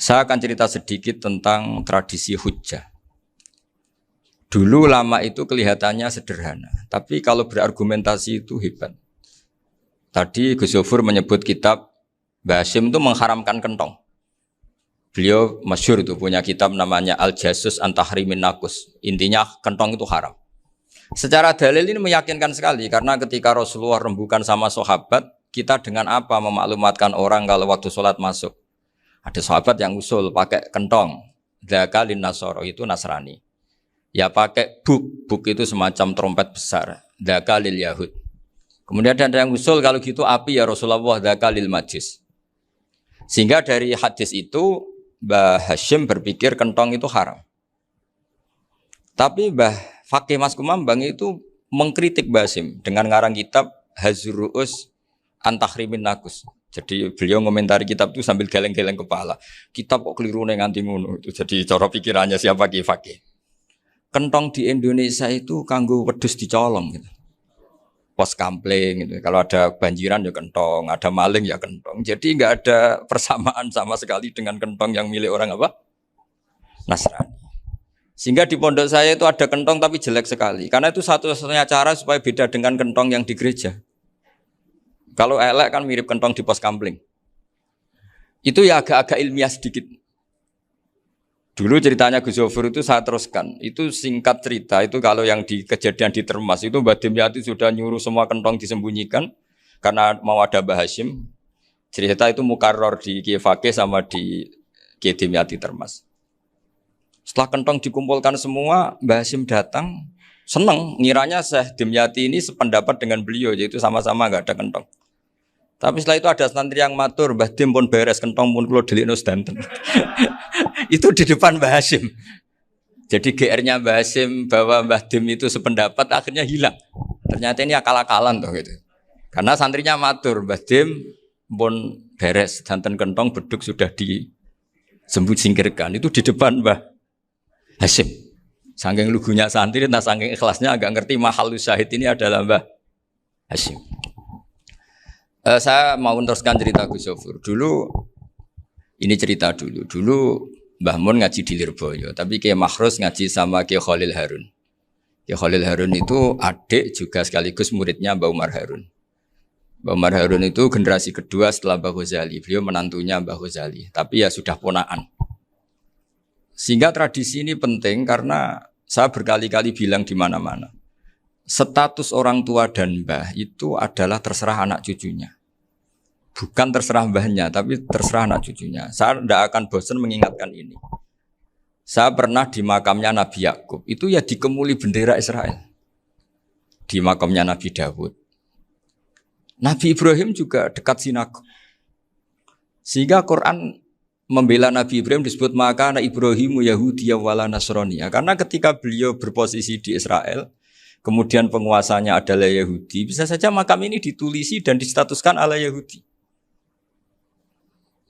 Saya akan cerita sedikit tentang tradisi hujjah. Dulu lama itu kelihatannya sederhana, tapi kalau berargumentasi itu hebat. Tadi Gus Yofur menyebut kitab Mbah Hasyim itu mengharamkan kentong. Beliau masyhur itu punya kitab namanya Al-Jasus an Tahrimin Nakus. Intinya kentong itu haram. Secara dalil ini meyakinkan sekali karena ketika Rasulullah rembukan sama sahabat, kita dengan apa memaklumatkan orang kalau waktu sholat masuk. Ada sahabat yang usul pakai kentong, dzakalin nasoro itu Nasrani. Ya pakai buk itu semacam trompet besar, dzakalil Yahud. Kemudian ada yang usul kalau gitu api ya Rasulullah dzakalil Majus. Sehingga dari hadis itu Mbah Hasyim berpikir kentong itu haram. Tapi Mbah Fakih Mas Kumambang itu mengkritik Mbah Hasyim dengan ngarang kitab Hazru'us Antahrimin Nakus. Jadi beliau ngomentari kitab itu sambil geleng-geleng kepala. Kitab kok keliru nganti ngono itu. Jadi cara pikirannya siapa Fakih. Kentong di Indonesia itu kanggo wedhus dicolong gitu. Pos kampling gitu. Kalau ada banjiran ya kentong, ada maling ya kentong. Jadi enggak ada persamaan sama sekali dengan kentong yang milik orang apa? Nasrani. Sehingga di pondok saya itu ada kentong tapi jelek sekali. Karena itu satu-satunya cara supaya beda dengan kentong yang di gereja. Kalau elek kan mirip kentong di pos kampling. Itu ya agak-agak ilmiah sedikit. Dulu ceritanya Gus Yofur itu saya teruskan. Itu singkat cerita, itu kalau yang di kejadian di Termas itu Mbah Dimyati sudah nyuruh semua kentong disembunyikan karena mau ada Mbah Hasyim. Cerita itu mukarrar di Kiai Fakih sama di Kiai Dimyati Termas. Setelah kentong dikumpulkan semua, Mbah Hasyim datang, senang, ngiranya Syekh Dimyati ini sependapat dengan beliau, yaitu sama-sama enggak ada kentong. Tapi setelah itu ada santri yang matur, Mbah Dim pun beres kentong pun kula delikno sedanten. Itu di depan Mbah Hasyim. Jadi GR-nya Mbah Hasyim bahwa Mbah Dim itu sependapat akhirnya hilang. Ternyata ini akal-akalan toh gitu. Karena santrinya matur, Mbah Dim pun beres sedanten kentong beduk sudah disingkirkan. Itu di depan Mbah Hasyim. Saking lugunya santri, nah saking ikhlasnya agak ngerti mahalus syahid ini adalah Mbah Hasyim. Saya mau meneruskan cerita Gus Yofur. Dulu, ini cerita dulu. Dulu Mbah Mun ngaji di Lirboyo, tapi Kiai Makhrus ngaji sama Kiai Khalil Harun. Kiai Khalil Harun itu adik juga sekaligus muridnya Mbah Umar Harun. Mbah Umar Harun itu generasi kedua setelah Mbah Ghazali. Beliau menantunya Mbah Ghazali, tapi ya sudah ponaan. Sehingga tradisi ini penting karena saya berkali-kali bilang di mana-mana. Status orang tua dan mbah itu adalah terserah anak cucunya. Bukan terserah mbahnya, tapi terserah anak cucunya. Saya tidak akan bosan mengingatkan ini. Saya pernah di makamnya Nabi Yakub, itu ya dikemuli bendera Israel. Di makamnya Nabi Dawud. Nabi Ibrahim juga dekat sinagog. Sehingga Quran membela Nabi Ibrahim disebut maka anak Ibrahimu Yahudiyya wala Nasraniyya. Karena ketika beliau berposisi di Israel, kemudian penguasanya adalah Yahudi, bisa saja makam ini ditulisi dan distatuskan ala Yahudi.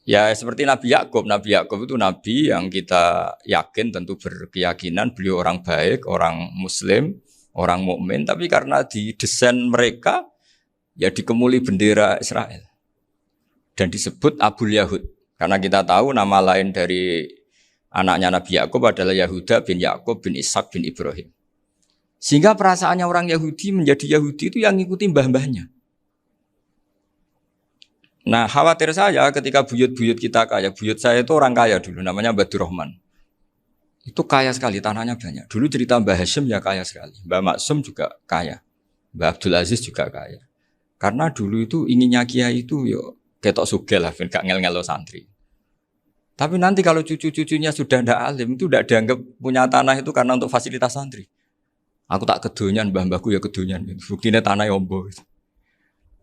Ya seperti Nabi Yakub. Nabi Yakub itu nabi yang kita yakin tentu berkeyakinan beliau orang baik, orang muslim, orang mukmin, tapi karena di desain mereka ya dikemuli bendera Israel. Dan disebut Abul Yahud. Karena kita tahu nama lain dari anaknya Nabi Yakub adalah Yahuda bin Yakub bin Ishak bin Ibrahim. Sehingga perasaannya orang Yahudi menjadi Yahudi itu yang ngikuti mbah-mbahnya. Nah khawatir saya ketika buyut-buyut kita kaya. Buyut saya itu orang kaya dulu, namanya Mbah Durrahman. Itu kaya sekali, tanahnya banyak. Dulu cerita Mbah Hasyim ya kaya sekali. Mbah Maksum juga kaya. Mbah Abdul Aziz juga kaya. Karena dulu itu inginnya kiai itu yo ketok sugih lah, gak ngel-ngelo santri. Tapi nanti kalau cucu-cucunya sudah ndak alim, itu ndak dianggap punya tanah itu karena untuk fasilitas santri. Aku tak kedonyan, mbah-mbahku ya kedonyan. Buktinya tanah yombo.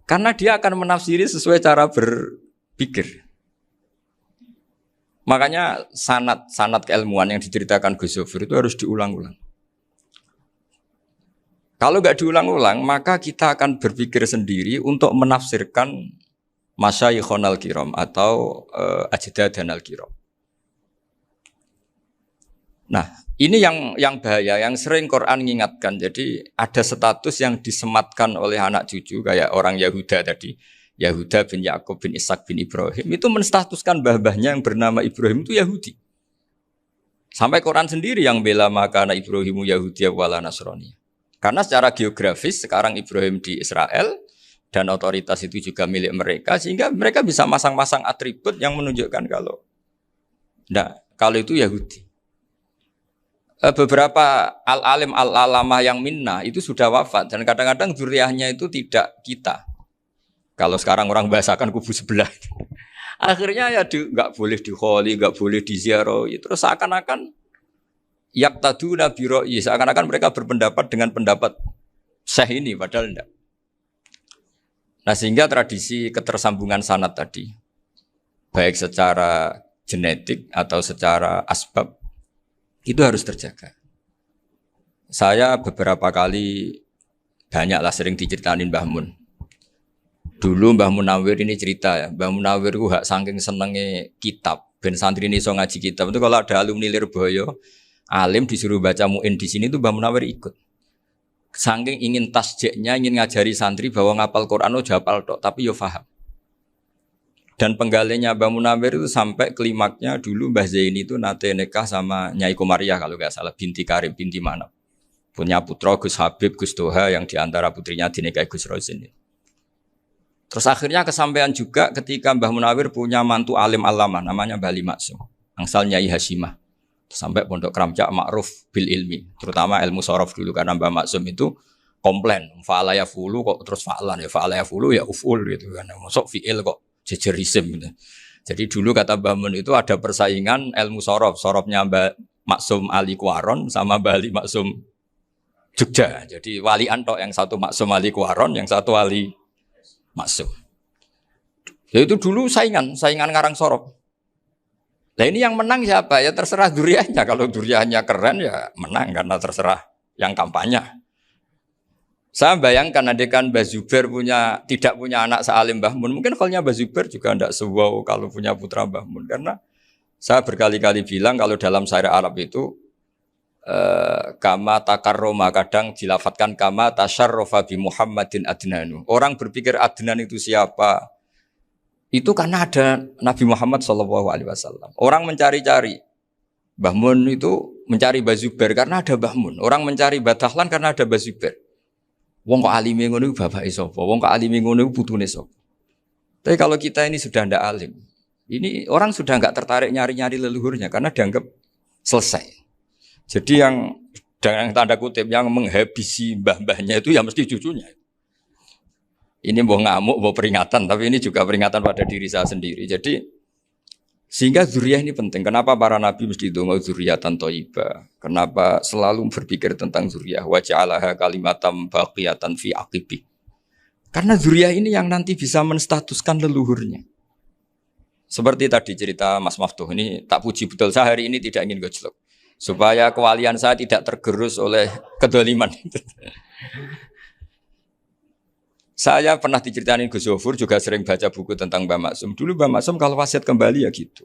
Karena dia akan menafsiri sesuai cara berpikir. Makanya sanad keilmuan yang diceritakan Gus Yofur itu harus diulang-ulang. Kalau nggak diulang-ulang, maka kita akan berpikir sendiri untuk menafsirkan masyayikhonal kiram atau ajdadanal kiram. Nah, ini yang bahaya, yang sering Quran mengingatkan. Jadi ada status yang disematkan oleh anak cucu kayak orang Yahuda tadi. Yahuda bin Yakub bin Ishak bin Ibrahim itu menstatuskan mbah-mbahnya yang bernama Ibrahim itu Yahudi. Sampai Quran sendiri yang bela maka anak Ibrahimu Yahudi wala Nasrani. Karena secara geografis sekarang Ibrahim di Israel dan otoritas itu juga milik mereka sehingga mereka bisa masang-masang atribut yang menunjukkan kalau itu Yahudi. Beberapa al-alim al-alamah yang minnah itu sudah wafat dan kadang-kadang zuriyahnya itu tidak kita. Kalau sekarang orang bahasakan kubu sebelah. Akhirnya ya nggak boleh dikholi, nggak boleh diziarah. Terus seakan-akan yaktaduna bi ra'yi, seakan-akan mereka berpendapat dengan pendapat syekh ini padahal enggak. Nah, sehingga tradisi ketersambungan sanad tadi baik secara genetik atau secara asbab itu harus terjaga. Saya beberapa kali banyaklah sering diceritain Mbah Mun. Dulu Mbah Munawir ini cerita ya, Mbah Munawir itu saking senenge kitab, ben santri ini iso ngaji kitab. Itu kalau ada alumni Lirboyo alim disuruh baca muin di sini tuh Mbah Munawir ikut. Saking ingin tasjeknya, ingin ngajari santri bahwa ngapal Quran udah hafal tok, tapi yo paham. Dan penggalinya Mbah Munawir itu sampai klimaknya dulu Mbah Zaini itu nate nikah sama Nyai Komariah kalau nggak salah, binti Karim, binti Manap. Punya putra Gus Habib, Gus Toha yang diantara putrinya dinikahi Gus Rozin. Terus akhirnya kesampaian juga ketika Mbah Munawir punya mantu alim alamah namanya Mbah Ali Maksum, angsal Nyai Hasyimah. Sampai pondok Kramjak makruf bil ilmi, terutama ilmu sorof dulu karena Mbah Maksum itu komplain, fa'ala ya fulu kok terus fa'lan ya fa'ala ya fulu ya uful gitu kan, masuk fi'il kok jejer isim gitu. Jadi dulu kata Mbah Mun itu ada persaingan ilmu sorof, sorofnya Mbah Maksum Ali Kuaron sama Mbah Ali Maksum Jogja. Jadi walian tok, yang satu Maksum Ali Kuaron, yang satu Ali Maksum. Ya itu dulu saingan ngarang sorof. Nah ini yang menang siapa? Ya terserah duriannya. Kalau duriannya keren ya menang karena terserah yang kampanye. Saya bayangkan adekan Mbah Zubair tidak punya anak sealim Mbah Mun. Mungkin kalau Mbah Zubair juga tidak sewow kalau punya putra Mbah Mun. Karena saya berkali-kali bilang kalau dalam syair Arab itu kama takarroma, kadang dilafatkan kama tasyarrofa bi Muhammadin adnanu. Orang berpikir Adnan itu siapa? Itu karena ada Nabi Muhammad SAW. Orang mencari-cari Mbah Mun itu mencari Mbah Zubair karena ada Mbah Mun. Orang mencari Mbah Dahlan karena ada Mbah Zubair. Wong kok alime ngono iku bapake sapa? Wong kok alime ngono iku putune sapa? Tapi kalau kita ini sudah ndak alim, ini orang sudah nggak tertarik nyari-nyari leluhurnya karena dianggap selesai. Jadi yang dengan tanda kutip yang menghabisi mbah-mbahnya itu ya mesti cucunya. Ini mau ngamuk, mau peringatan, tapi ini juga peringatan pada diri saya sendiri. Jadi sehingga zuriyah ini penting. Kenapa para nabi mesti donga zuriyatan thayyibah? Kenapa selalu berpikir tentang zuriyah? Wa ja'alaha kalimatam baqiyatan fi aqibi. Karena zuriyah ini yang nanti bisa menstatuskan leluhurnya. Seperti tadi cerita Mas Maftuh ini, tak puji betul, saya hari ini tidak ingin gojlok. Supaya kewalian saya tidak tergerus oleh kedoliman. Saya pernah diceritain Gus Zofur, juga sering baca buku tentang Mbah Maksum. Dulu Mbah Maksum kalau wasiat kembali ya gitu.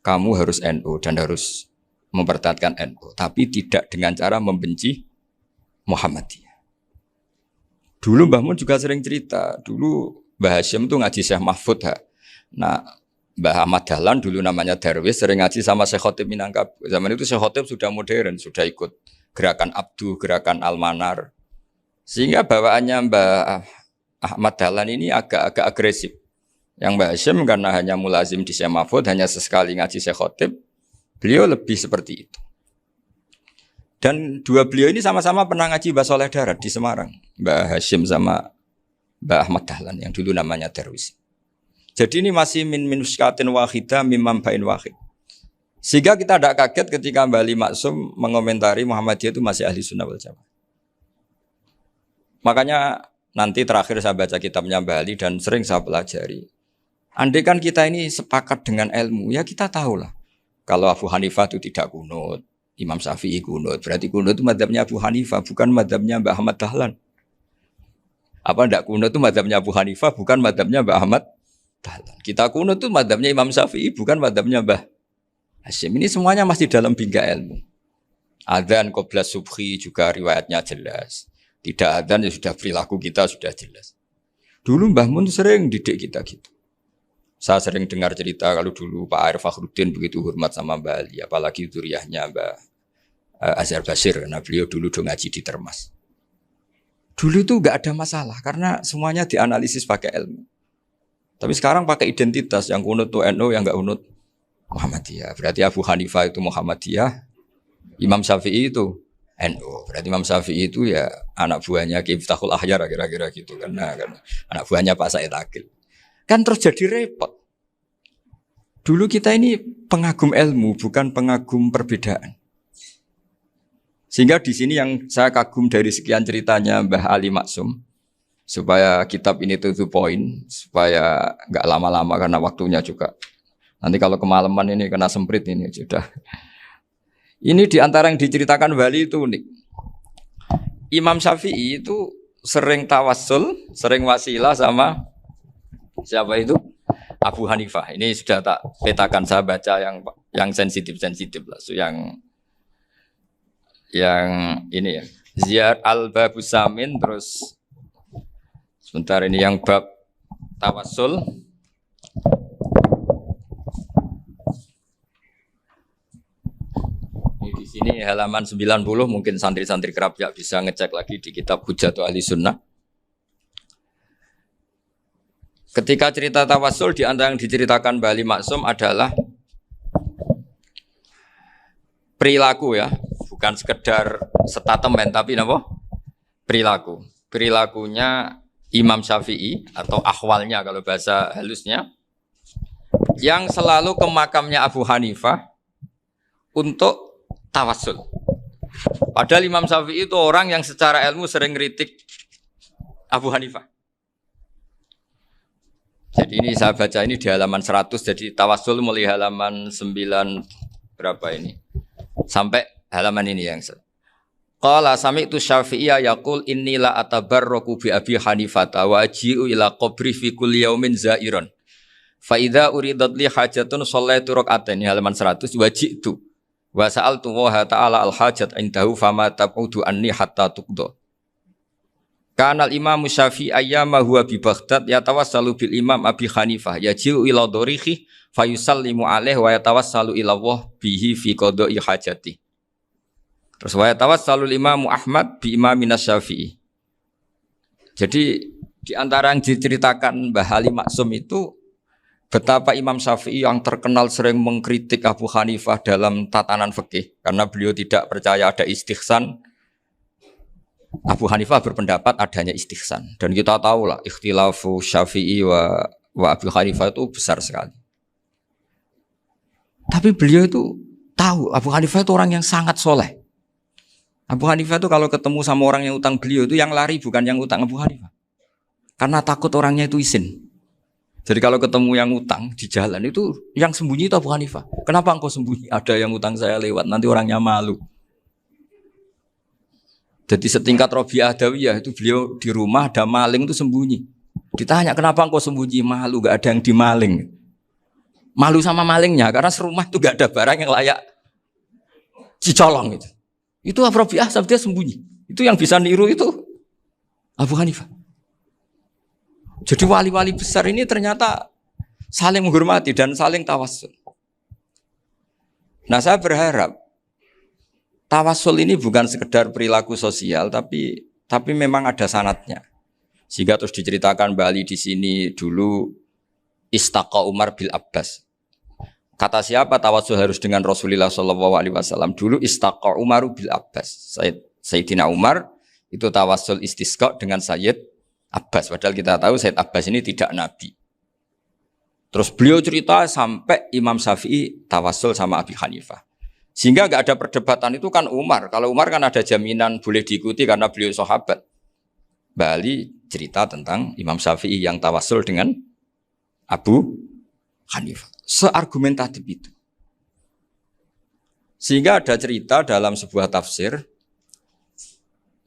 Kamu harus NU dan harus mempertahankan NU. Tapi tidak dengan cara membenci Muhammadiyah. Dulu Mbah Mun juga sering cerita. Dulu Mbah Hasyim itu ngaji Syekh Mahfud. Nah, Mbah Ahmad Dahlan dulu namanya Darwis sering ngaji sama Syekh Khotib Minangkabau. Zaman itu Syekh Khotib sudah modern, sudah ikut gerakan Abdu, gerakan Al-Manar. Sehingga bawaannya Mbah Ahmad Dahlan ini agak agresif. Yang Mbah Hasyim karena hanya mulazim di Syekh Mahfud, hanya sesekali ngaji Syekh Khotib, beliau lebih seperti itu. Dan dua beliau ini sama-sama pernah ngaji Mbah Soleh Darat di Semarang. Mbah Hasyim sama Mbah Ahmad Dahlan yang dulu namanya Darwis. Jadi ini masih min muskatin wahidah mimam bain wahid. Sehingga kita tidak kaget ketika Mbah Ali Maksum mengomentari Muhammadiyah itu masih ahli sunnah wal jamaah. Makanya nanti terakhir saya baca kitabnya Mbah Ali dan sering saya pelajari. Andai kan kita ini sepakat dengan ilmu, ya kita tahulah. Kalau Abu Hanifah itu tidak kunut, Imam Syafi'i kunut, berarti kunut itu mazhabnya Abu Hanifah, bukan mazhabnya Mbah Ahmad Dahlan. Apa tidak kunut itu mazhabnya Abu Hanifah, bukan mazhabnya Mbah Ahmad Dahlan. Kita kunut itu mazhabnya Imam Syafi'i, bukan mazhabnya Mbah Hasyim. Ini semuanya masih dalam bingkai ilmu. Adzan qabla subhi juga riwayatnya jelas. Tidak adzan ya sudah perilaku kita sudah jelas. Dulu Mbah Mun sering didik kita gitu. Saya sering dengar cerita kalau dulu Pak Arif Fakhruddin begitu hormat sama Mbah Ali, apalagi zuriyahnya Mbah Azhar Basir, karena beliau dulu do ngaji di Termas. Dulu itu nggak ada masalah karena semuanya dianalisis pakai ilmu. Tapi sekarang pakai identitas, yang kunut tuh NU, yang nggak kunut Muhammadiyah. Berarti Abu Hanifah itu Muhammadiyah, Imam Syafi'i itu NU. Berarti Imam Syafi'i itu ya anak buahnya Ki Miftahul Ahyar kira-kira gitu karena anak buahnya Pak Said Akil. Kan terus jadi repot. Dulu kita ini pengagum ilmu, bukan pengagum perbedaan. Sehingga di sini yang saya kagum dari sekian ceritanya Mbah Ali Maksum, supaya kitab ini to the point, supaya nggak lama-lama karena waktunya juga. Nanti kalau kemalaman ini kena semprit ini sudah. Ini diantara yang diceritakan Bali itu unik. Imam Syafi'i itu sering tawassul, sering wasilah sama siapa itu? Abu Hanifah. Ini sudah tak petakan, saya baca yang sensitif lah, so yang ini ya. Ziyar al-Babus Samin, terus sebentar ini yang bab tawassul. Ini di sini halaman 90, mungkin santri-santri kerap ya bisa ngecek lagi di kitab Hujjatul Ahli Sunnah. Ketika cerita tawassul, di antara yang diceritakan Bali Maksum adalah perilaku ya, bukan sekedar statement tapi apa? Perilaku. Perilakunya Imam Syafi'i atau ahwalnya kalau bahasa halusnya, yang selalu ke makamnya Abu Hanifah untuk tawassul. Padahal Imam Syafi'i itu orang yang secara ilmu sering kritik Abu Hanifah. Jadi ini saya baca ini di halaman 100, jadi tawassul mulai halaman 9 berapa ini sampai halaman ini yang qala sami'tu Syafi'iyya yaqul inni la atabarraku bi Abi Hanifah wa aji'u ila qabri fi kulli yaumin za'iran fa idza uridat li hajatun shallaitu rak'atain halaman 100 waji'tu wa sa'altu wa ta'ala al hajat indahu fama taqudu anni hatta tuqda. Kanal Imam Syafi'i ayyama huwa bi Baghdad yatawassalu bil Imam Abi Hanifah yaji'u ila dorihi fayusallimu alaihi wa yatawassalu ila Allah bihi fi qada'i hajati. Terus wa yatawassalu Imam Ahmad bi Imamina Syafi'i. Jadi di antara yang diceritakan Mbah Ali Maksum itu betapa Imam Syafi'i yang terkenal sering mengkritik Abu Hanifah dalam tatanan fikih karena beliau tidak percaya ada istihsan. Abu Hanifah berpendapat adanya istihsan, dan kita tahu lah ikhtilafu Syafi'i wa Abu Hanifah itu besar sekali. Tapi beliau itu tahu Abu Hanifah itu orang yang sangat soleh. Abu Hanifah itu kalau ketemu sama orang yang utang beliau itu yang lari bukan yang utang Abu Hanifah, karena takut orangnya itu izin. Jadi kalau ketemu yang utang di jalan itu yang sembunyi itu Abu Hanifah. Kenapa engkau sembunyi? Ada yang utang saya lewat, nanti orangnya malu. Jadi setingkat Robi'ah Adawiyah itu beliau di rumah ada maling itu sembunyi. Ditanya kenapa engkau sembunyi? Malu, gak ada yang dimaling. Malu sama malingnya karena serumah itu gak ada barang yang layak dicolong itu. Itu Robi'ah dia sembunyi. Itu yang bisa niru itu Abu Hanifah. Jadi wali-wali besar ini ternyata saling menghormati dan saling tawassul. Nah saya berharap tawassul ini bukan sekedar perilaku sosial, tapi memang ada sanadnya. Sehingga terus diceritakan Bali di sini dulu istaqa Umar bil Abbas. Kata siapa tawassul harus dengan Rasulullah SAW? Dulu istaqa Umar bil Abbas. Sayyidina Umar itu tawassul istisqa dengan Sayyid Abbas. Padahal kita tahu Sayyid Abbas ini tidak nabi. Terus beliau cerita sampai Imam Syafi'i tawassul sama Abi Hanifah. Sehingga nggak ada perdebatan itu kan Umar. Kalau Umar kan ada jaminan boleh diikuti karena beliau sahabat. Bali cerita tentang Imam Syafi'i yang tawassul dengan Abu Hanifah. Seargumentatif itu. Sehingga ada cerita dalam sebuah tafsir.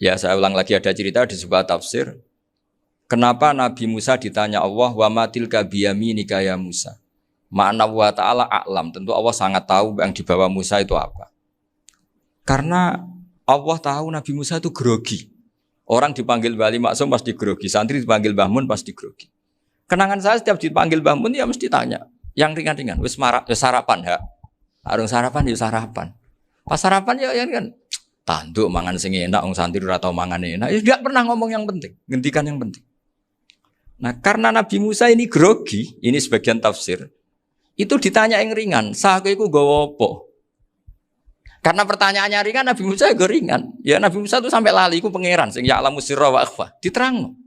Ya saya ulang lagi, ada cerita di sebuah tafsir. Kenapa Nabi Musa ditanya Allah, wa matilka biyaminika ya Musa. Makna wa ta'ala a'lam. Tentu Allah sangat tahu yang di bawah Musa itu apa. Karena Allah tahu Nabi Musa itu grogi. Orang dipanggil Wali Maksum pasti grogi, santri dipanggil Mbah Mun pasti grogi. Kenangan saya setiap dipanggil Mbah Mun ya mesti tanya, yang ringan-ringan, wis sarapan ya. Arung sarapan ya sarapan. Pas sarapan ya kan tanduk mangan sing enak, wong santri ora tau mangan enak. Ya enggak pernah ngomong yang penting, ngendikan yang penting. Nah, karena Nabi Musa ini grogi, ini sebagian tafsir. Itu ditanya yang ringan, sahaku iku nggawa apa? Karena pertanyaannya ringan, Nabi Musa juga ringan. Ya Nabi Musa itu sampai lali, iku pangeran sing ya'lamu sirra wa akhfa. Diterangno.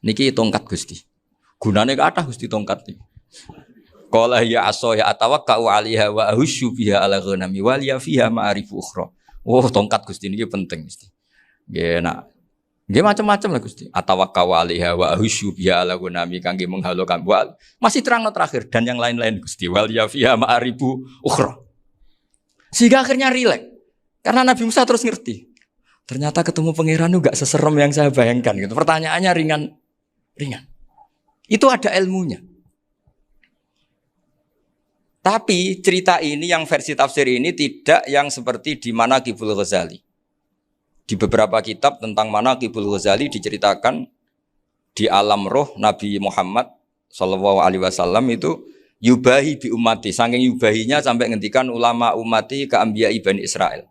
Niki tongkat Gusti. Gunane kathah Gusti tongkat iki. Qala ya aso ya atawakkau 'alaiha wa ahusyu biha 'ala ghanami wal ya fiha ma'arifu ukhra. Oh, tongkat Gusti niki penting mesti. Nggih nak. Nggih macam-macam lah Gusti. Atawakkau 'alaiha wa ahusyu biha 'ala ghanami kangge menghalokan wal. Masih terangno terakhir dan yang lain-lain Gusti. Wal ya fiha ma'arifu ukhra. Sehingga akhirnya rileks. Karena Nabi Musa terus ngerti. Ternyata ketemu pangeran itu gak seserem yang saya bayangkan gitu. Pertanyaannya ringan. Itu ada ilmunya. Tapi cerita ini yang versi tafsir ini tidak yang seperti di Manaqibul Ghazali. Di beberapa kitab tentang Manaqibul Ghazali diceritakan di alam roh Nabi Muhammad SAW itu yubahi bi ummati, saking yubahinya sampai ngendikan ulama ummati ke anbiya'i Bani Israel.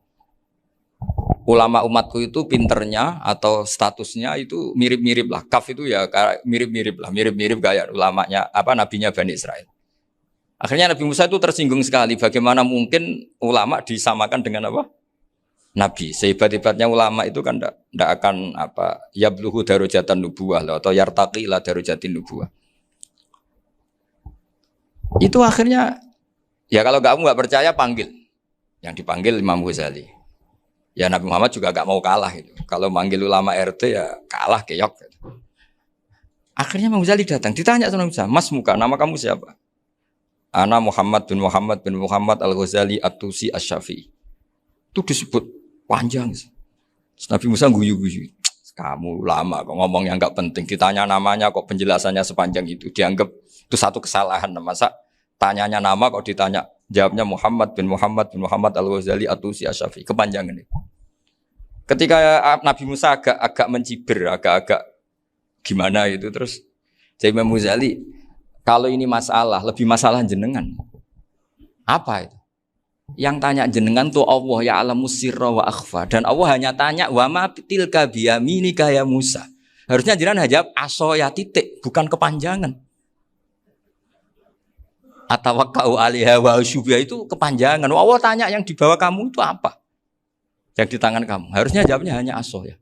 Ulama umatku itu pinternya atau statusnya itu mirip-mirip lah. Kaf itu ya mirip-mirip kayak ulamanya nabinya Bani Israel. Akhirnya Nabi Musa itu tersinggung sekali. Bagaimana mungkin ulama disamakan dengan apa? Nabi. Sehebat-hebatnya ulama itu kan tidak akan yabluhu darajatan nubuwah atau yartaqi ila darajatin nubuwah. Itu akhirnya, ya kalau kamu nggak percaya panggil. Yang dipanggil Imam Ghazali. Ya Nabi Muhammad juga nggak mau kalah. Gitu. Kalau manggil ulama RT ya kalah keok. Gitu. Akhirnya Imam Ghazali datang. Ditanya sama Musa, Mas Muka, nama kamu siapa? Ana Muhammad bin Muhammad Al-Ghazali At-Tusi Asy-Syafi'i. Itu disebut panjang. Terus Nabi Musa guyu-guyu. Kamu ulama kok ngomong yang nggak penting. Ditanya namanya kok penjelasannya sepanjang itu. Dianggap itu satu kesalahan. Masa tanyanya nama kok ditanya. Jawabnya Muhammad bin Muhammad Al-Ghazali At-Tusi Asy-Syafi'i. Kepanjangan itu. Ketika Nabi Musa agak mencibir, agak gimana itu. Terus Imam Ghazali, kalau ini masalah, lebih masalah jenengan. Apa itu? Yang tanya jenengan tuh Allah ya'lamu sirra wa akhfa. Dan Allah hanya tanya wa ma tilka biyaminika ya Musa. Harusnya jenengan jawab asoya titik, bukan kepanjangan. Atawakkau 'alaiha wa syubha itu kepanjangan. Allah tanya yang di bawah kamu itu apa? Yang di tangan kamu. Harusnya jawabnya hanya asoya.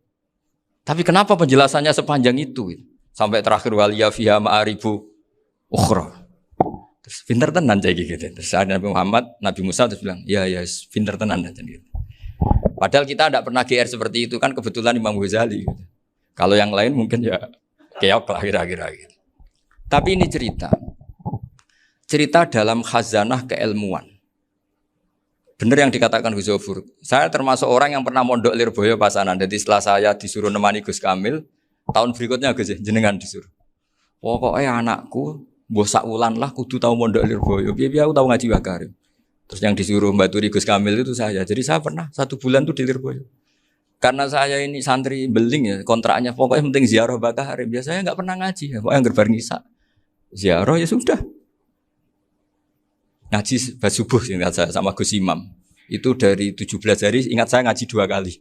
Tapi kenapa penjelasannya sepanjang itu? Sampai terakhir waliya fiha ma'aribu ukhra. Terus pinter tenan kayak gitu. Terus ada Nabi Musa terus bilang, ya pinter tenan aja gitu. Padahal kita tidak pernah GR seperti itu kan kebetulan Imam Ghazali. Gitu. Kalau yang lain mungkin ya keok lah kira-kira gitu. Tapi ini cerita dalam khazanah keilmuan. Benar yang dikatakan Gus Zofur. Saya termasuk orang yang pernah mondok Lirboyo Pasanan. Jadi setelah saya disuruh nemani Gus Kamil, tahun berikutnya Gus jenengan disuruh. Pokoknya anakku bosak ulan lah kudu tahu mondok Lirboyo. Biar aku tahu ngaji Wakarim. Terus yang disuruh Mbak Turi Gus Kamil itu saya. Jadi saya pernah 1 bulan tuh di Lirboyo. Karena saya ini santri beling ya, kontraknya pokoknya penting ziarah Bakarim. Biasanya nggak pernah ngaji ya. Pokoknya gerbar ngisa. Ziarah ya sudah. Ngaji pas subuh ingat saya sama Gus Imam. Itu dari 17 hari ingat saya ngaji 2 kali.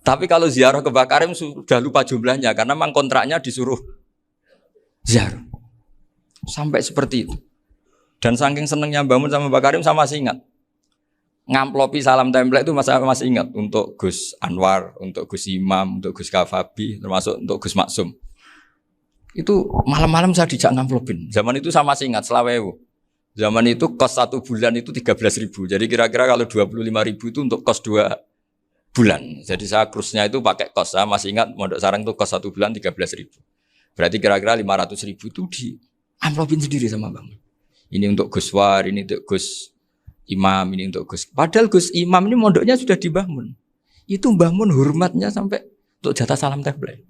Tapi kalau ziarah ke Bakarim sudah lupa jumlahnya karena memang kontraknya disuruh ziarah. Sampai seperti itu. Dan saking senengnya bangun sama Mbak Karim sama masih ingat. Ngamplopi salam template itu masih ingat untuk Gus Anwar, untuk Gus Imam, untuk Gus Kafabi, termasuk untuk Gus Maksum. Itu malam-malam saya dijak ngamplopin. Zaman itu saya masih ingat selawewu. Zaman itu kos 1 bulan itu 13.000. Jadi kira-kira kalau 25.000 itu untuk kos 2 bulan. Jadi saya krusnya itu pakai kos. Saya masih ingat Mondok Sarang itu kos 1 bulan 13.000. Berarti kira-kira 500.000 itu di amplopin sendiri sama Bang. Ini untuk Gus War, ini untuk Gus Imam, ini untuk Gus. Padahal Gus Imam ini mondoknya sudah dibangun. Itu bangun hormatnya sampai untuk jatah salam template.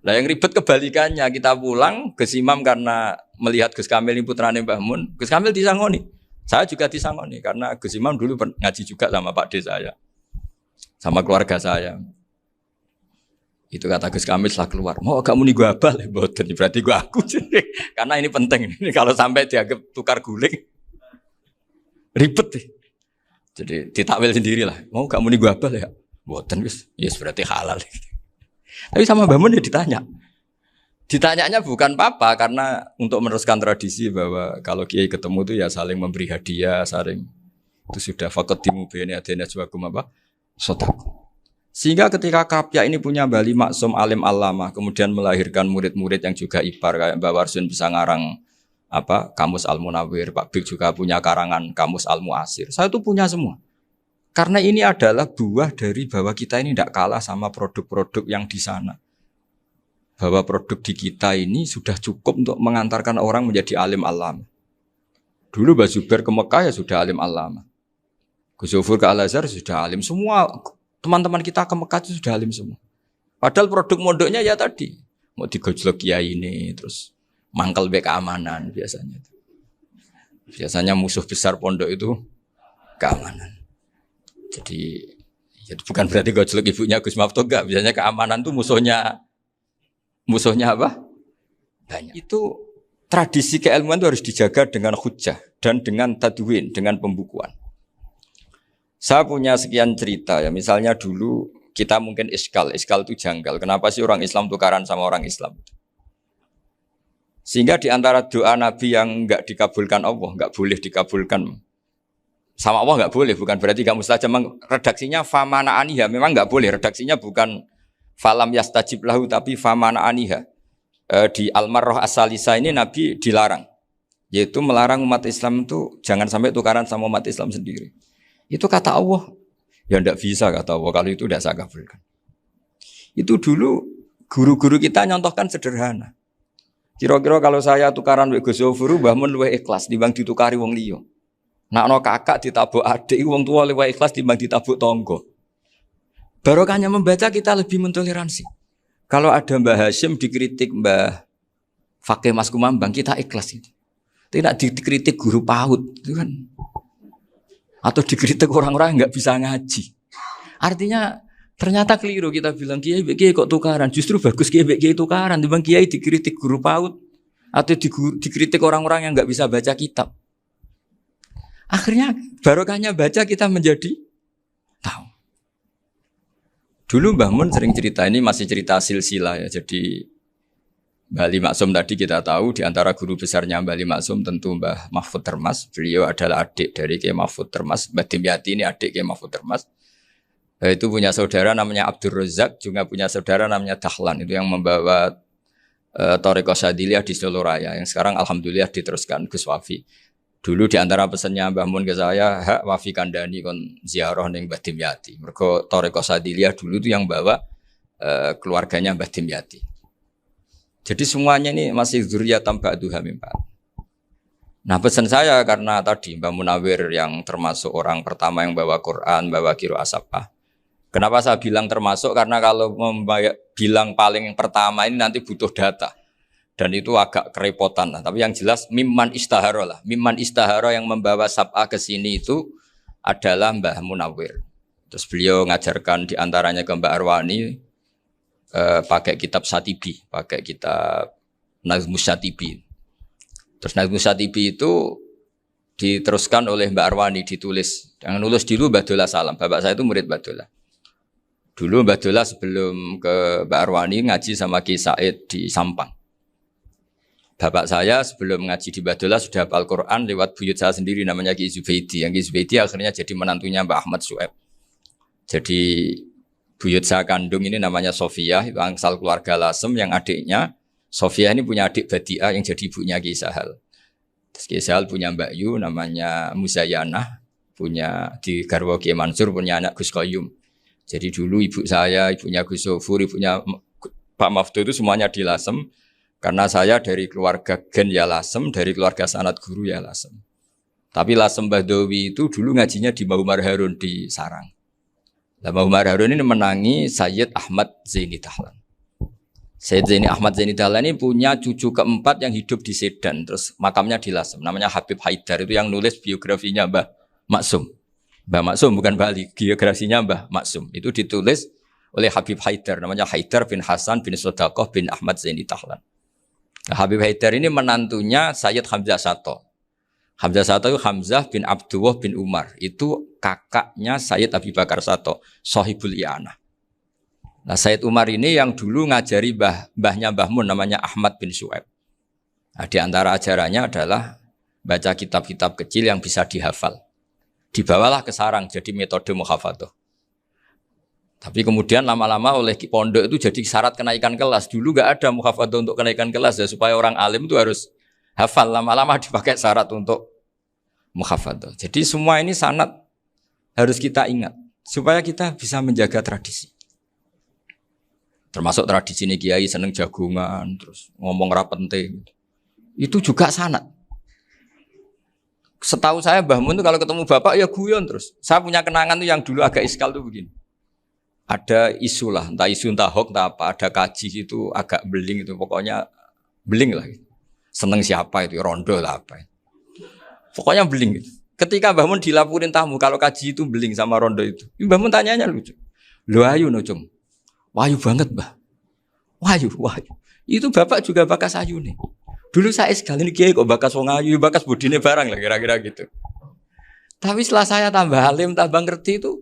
Nah yang ribet kebalikannya, kita pulang Gus Imam karena melihat Gus Kamil ini putrane Mbah Mun, Gus Kamil disangoni. Saya juga disangoni karena Gus Imam dulu ngaji juga sama Pak D saya. Sama keluarga saya. Itu kata Gus Kamil setelah keluar. Mau kamu nih gua abal, boten berarti gua aku. Karena ini penting. Ini kalau sampai dianggap tukar guling, ribet deh. Jadi ditakwil sendiri lah. Mau kamu nih gua abal ya, boten wis. Yes berarti halal. Tapi sama Mbah Mun ya ditanya. Ditanyanya bukan apa karena untuk meneruskan tradisi bahwa kalau kiai ketemu itu ya saling memberi hadiah, saling itu sudah faqaddimu baina adana jawakum apa? Sedekah. Sehingga ketika Krapyak ini punya Bali Maksum alim allamah, kemudian melahirkan murid-murid yang juga ibar kayak Mbak Warsun bisa ngarang apa Kamus Al-Munawwir, Pak Bik juga punya karangan Kamus Al-Muasir. Saya itu punya semua. Karena ini adalah buah dari bahwa kita ini tidak kalah sama produk-produk yang di sana. Bahwa produk di kita ini sudah cukup untuk mengantarkan orang menjadi alim allamah. Dulu Mbak Zubair ke Mekah ya sudah alim allamah. Gus Zufur ke Al-Azhar sudah alim semua. Teman-teman kita ke Mekah itu sudah alim semua. Padahal produk mondoknya ya tadi. Mau digojlok kiai ini, terus mangkel be keamanan biasanya. Biasanya musuh besar pondok itu keamanan. Jadi ya bukan berarti gojlok ibunya Gus Maftuh enggak. Biasanya keamanan itu musuhnya apa? Banyak. Itu tradisi keilmuan itu harus dijaga dengan hujjah dan dengan tadwin, dengan pembukuan. Saya punya sekian cerita ya, misalnya dulu kita mungkin iskal itu janggal. Kenapa sih orang Islam tukaran sama orang Islam? Sehingga di antara doa Nabi yang enggak dikabulkan Allah, enggak boleh dikabulkan sama Allah enggak boleh, bukan berarti enggak mustajab. Redaksinya famana aniha, memang enggak boleh. Redaksinya bukan falam yastajib lahu tapi famana aniha. Di Al-Marrah As-Salisa ini Nabi dilarang, yaitu melarang umat Islam itu jangan sampai tukaran sama umat Islam sendiri. Itu kata Allah, ya tidak bisa kata Allah, kalau itu tidak saya kabulkan. Itu dulu guru-guru kita nyontohkan sederhana. Kira-kira kalau saya tukaran wek Gus Zofuru, Mbah Mun luwih ikhlas dibanding ditukari wong liya. Nak ana kakak ditabuk adik, wong tua luwih ikhlas dibanding ditabuk tangga. Barokahnya membaca kita lebih mentoleransi. Kalau ada Mbah Hashim dikritik Mbah Fakih Mas Kumambang, kita ikhlas itu. Tidak dikritik guru PAUD, itu kan. Atau dikritik orang-orang yang nggak bisa ngaji. Artinya ternyata keliru kita bilang kiai kok tukaran. Justru bagus kiai tukaran. Dibanding kiai dikritik guru PAUD atau dikritik orang-orang yang nggak bisa baca kitab. Akhirnya barokahnya baca kita menjadi tahu. Dulu Mbah Mun sering cerita, ini masih cerita silsilah ya. Jadi Bali Maksum tadi kita tahu di antara guru besarnya Bali Maksum tentu Mbah Mahfud Termas. Beliau adalah adik dari Kiai Mahfud Termas. Mbah Dimyati ini adik Kiai Mahfud Termas. Itu punya saudara namanya Abdur Razak, juga punya saudara namanya Dahlan. Itu yang membawa Thariqah Syadziliyah di Solo Raya. Yang sekarang alhamdulillah diteruskan Gus Wafi. Dulu di antara pesannya Mbah Mun ke saya, hak Wafi kandani kon ziarah ning Mbah Dimyati. Mergo Thariqah Syadziliyah dulu itu yang bawa keluarganya Mbah Dimyati. Jadi semuanya ini masih dzurriyyatan ba'duha min ba'd. Nah pesan saya karena tadi Mbah Munawwir yang termasuk orang pertama yang bawa Quran, bawa qiraah sab'ah. Kenapa saya bilang termasuk? Karena kalau bilang paling pertama ini nanti butuh data. Dan itu agak kerepotan lah. Tapi yang jelas mimman istahara lah. Mimman istahara yang membawa sab'ah ke sini itu adalah Mbah Munawwir. Terus beliau ngajarkan diantaranya ke Mbak Arwani, pakai kitab Satibi, pakai kitab Nazmus Satibi. Terus Nazmus Satibi itu diteruskan oleh Mbak Arwani, ditulis. Yang nulis dulu Mbak Dola Salam. Bapak saya itu murid Mbak Dola. Dulu Mbak Dola sebelum ke Mbak Arwani ngaji sama Ki Said di Sampang. Bapak saya sebelum ngaji di Mbak Dola sudah hafal Quran lewat buyut saya sendiri namanya Ki Zubaidi. Yang Ki Zubaidi akhirnya jadi menantunya Mbak Ahmad Su'eb. Jadi buyut saya kandung ini namanya Sofiyah, itu angsal keluarga Lasem yang adiknya. Sofiyah ini punya adik Badi'ah yang jadi ibunya Ki Sahal. Terus Ki Sahal punya Mbak Yu namanya Muzayanah, punya di garwa Ki Mansur punya anak Gus Qayyum. Jadi dulu ibu saya, ibunya Gus Sofur, ibunya Pak Maftuh itu semuanya di Lasem. Karena saya dari keluarga Gen ya Lasem, dari keluarga sanad guru ya Lasem. Tapi Lasem Bahdawi itu dulu ngajinya di Mbah Umar Harun di Sarang. Mbah Umar Harun ini menangi Sayyid Ahmad Zaini Dahlan. Sayyid Zaini Ahmad Zaini Dahlan ini punya cucu keempat yang hidup di Sedan. Terus makamnya di Lasem. Namanya Habib Haidar. Itu yang nulis biografinya Mbah Maksum. Mbah Maksum bukan Bali. Biografinya Mbah Maksum. Itu ditulis oleh Habib Haidar, namanya Haidar bin Hasan bin Sodaqoh bin Ahmad Zaini Tahlan. Nah, Habib Haidar ini menantunya Sayyid Hamzah Sato. Hamzah Sato itu Hamzah bin Abdullah bin Umar. Itu kakaknya Sayyid Abi Bakar Sato, Sohibul I'anah. Nah, Sayyid Umar ini yang dulu ngajari mbahnya Mbah Mun namanya Ahmad bin Syuaib. Nah, di antara ajarannya adalah baca kitab-kitab kecil yang bisa dihafal. Dibawalah ke sarang jadi metode muhafadzah. Tapi kemudian lama-lama oleh pondok itu jadi syarat kenaikan kelas. Dulu gak ada muhafadzah untuk kenaikan kelas ya, supaya orang alim itu harus hafal. Lama-lama dipakai syarat untuk muhafadzah. Jadi semua ini sanad harus kita ingat supaya kita bisa menjaga tradisi. Termasuk tradisi ini kiai seneng jagungan, terus ngomong ra penting. Itu juga sanad. Setahu saya Mbah Mun itu kalau ketemu bapak ya guyon terus. Saya punya kenangan tuh yang dulu agak iskal tuh begini. Ada isu lah, entah isu entah hoax entah apa, ada kaji itu agak beling itu, pokoknya beling lah. Seneng siapa itu, rondo lah apa. Pokoknya beling gitu. Ketika Mbah Mun dilaporin tamu kalau kaji itu beling sama rondo itu. Mbah Mun tanyanya lucu. Lho ayu no cum. Wahyu banget, Mbah. Wahyu. Itu bapak juga bakas ayu nih. Dulu saya sekali ini kiai kok bakas wong ayu, bakas budine barang lah kira-kira gitu. Tapi setelah saya tambah alim, tambah ngerti itu,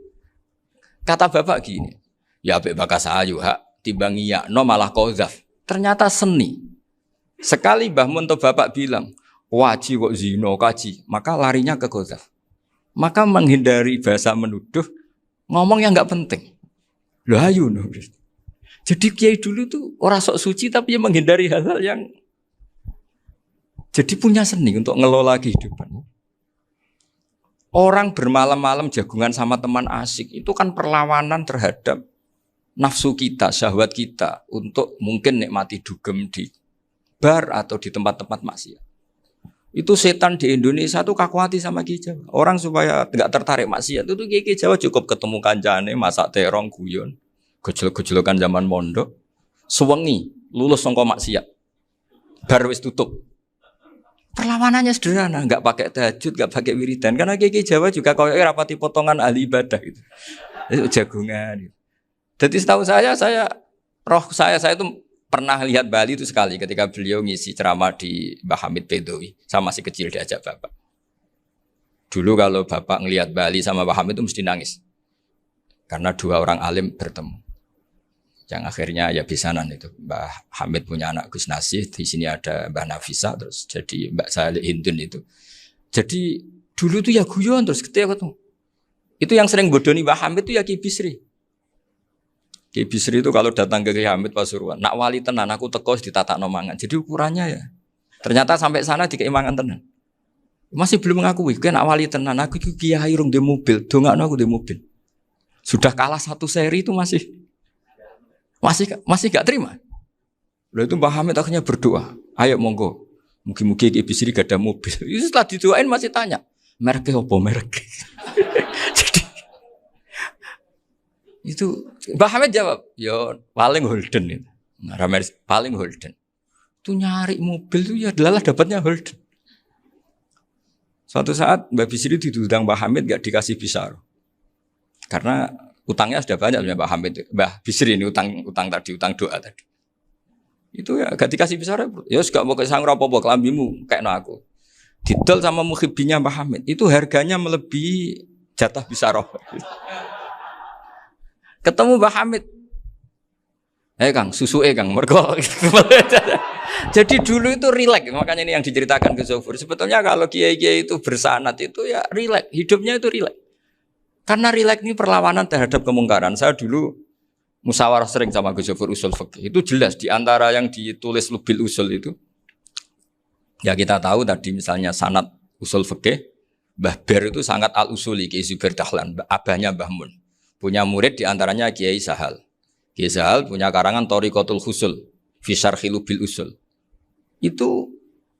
kata bapak gini, ya apik bakas ayu hak timbang iyakno malah qadzaf. Ternyata seni. Sekali Mbah Mun atau bapak bilang, waji kok zina kaji, maka larinya ke qadzaf. Maka menghindari bahasa menuduh, ngomong yang enggak penting. Lho ayu no. Jadi kiai dulu tuh orang sok suci tapi dia menghindari hal-hal yang jadi punya seni untuk ngelola kehidupan. Orang bermalam-malam jagungan sama teman asik itu kan perlawanan terhadap nafsu kita, syahwat kita untuk mungkin nikmati dugem di bar atau di tempat-tempat maksiat. Itu setan di Indonesia tuh kakuati sama Kiai Jawa. Orang supaya tidak tertarik maksiat itu Kiai Jawa cukup ketemu kancane masak terong guyon. Gejolok-gejolokan zaman mondok, sewengi lulus sangka maksiat, bar wis tutup. Perlawanannya sederhana, nggak pakai tahajud, nggak pakai wiridan, karena Kiai Jawa juga koyo rapati potongan ahli ibadah gitu, itu jagungan. Gitu. Jadi setahu saya itu pernah lihat Bali itu sekali ketika beliau ngisi ceramah di Mbah Hamid Bedowi, saya masih kecil diajak bapak. Dulu kalau bapak ngelihat Bali sama Mbah Hamid itu mesti nangis, karena dua orang alim bertemu. Yang akhirnya ya bisanan itu Mbah Hamid punya anak Gus Nasih, di sini ada Mbah Nafisa, terus jadi Mbak Salih Hindun itu. Jadi dulu tuh ya guyon terus ketika ketemu. Itu yang sering bodoni Mbah Hamid itu ya Ki Bisri. Ki Bisri itu kalau datang ke Ki Hamid Pasuruan, nak wali tenan aku teko ditatakno mangan. Jadi ukurannya ya. Ternyata sampai sana dikeimangan tenan. Masih belum mengakui, kan nak wali tenan aku iki kiai rung di mobil, dongakno aku di mobil. Sudah kalah satu seri itu masih gak terima. Lalu itu Mbah Hamid akhirnya berdoa, ayo monggo, mungkin Ki Bisri gak ada mobil. Itu setelah didoain masih tanya, mereknya apa merek? Jadi itu Mbah Hamid jawab, ya paling Holden itu, paling Holden. Itu nyari mobil itu ya adalah dapatnya Holden. Suatu saat Mbah Bisri diundang Mbah Hamid gak dikasih bisar, karena utangnya sudah banyak Mbah Hamid, Mbah Bisri ini utang tadi, utang doa tadi. Itu ya gak dikasih besar ya gak mau kesang apa-apa kelambimu kayak aku. Didol sama muhibbinya Mbah Hamid, itu harganya melebihi jatah bisaroh. Ketemu Mbah Hamid. Kang, susu Kang, mergo. Jadi dulu itu rileks, makanya ini yang diceritakan ke Zofur. Sebetulnya kalau kiai-kiai itu bersanad itu ya rileks, hidupnya itu rileks. Karena rileks ini perlawanan terhadap kemungkaran. Saya dulu musyawarah sering sama Gus Zofur usul fikih. Itu jelas di antara yang ditulis Lubil Usul itu. Ya kita tahu tadi misalnya sanad usul fikih, Mbah Ber itu sangat al-usuli Kiai Zubair Dahlan, abahnya Mbah Mun. Punya murid di antaranya Kiai Sahal. Kiai Sahal punya karangan Thariqatul Husul fi Syarhi Lubil Usul. Itu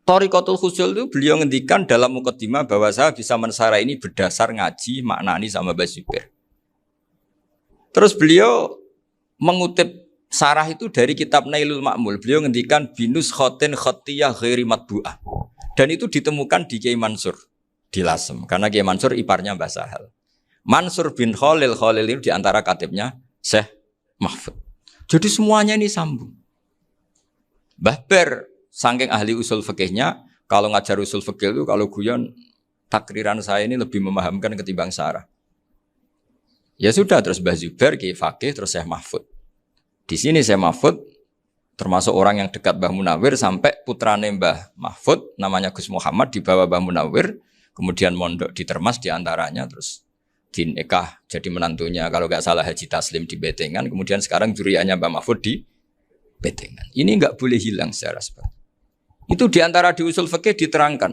Thariqatul Husul itu beliau ngendikan dalam mukaddimah bahwa saya bisa mensarah ini berdasar ngaji maknani sama Mbah Zubair. Terus beliau mengutip sarah itu dari kitab Nailul Ma'mul. Beliau ngendikan binus khotin khotiyah ghairi matbu'ah. Dan itu ditemukan di Kiai Mansur di Lasem. Karena Kiai Mansur iparnya Mbah Sahal. Mansur bin Khalil itu diantara katibnya Syekh mahfud. Jadi semuanya ini sambung. Mbah Ber, saking ahli usul fikihnya, kalau ngajar usul fikih itu kalau guyon takriran saya ini lebih memahamkan ketimbang Sarah. Ya sudah, terus Mbah Zubair Ki Fakih, terus Syekh Mahfud. Di sini Syekh Mahfud termasuk orang yang dekat Mbah Munawir sampai putrane Mbah Mahfud namanya Gus Muhammad dibawa Mbah Munawir, kemudian mondok di Termas diantaranya, terus dinikah jadi menantunya kalau nggak salah Haji Taslim di Betengan, kemudian sekarang juriannya Mbah Mahfud di Betengan. Ini nggak boleh hilang secara sebab. Itu diantara di usul fikih diterangkan.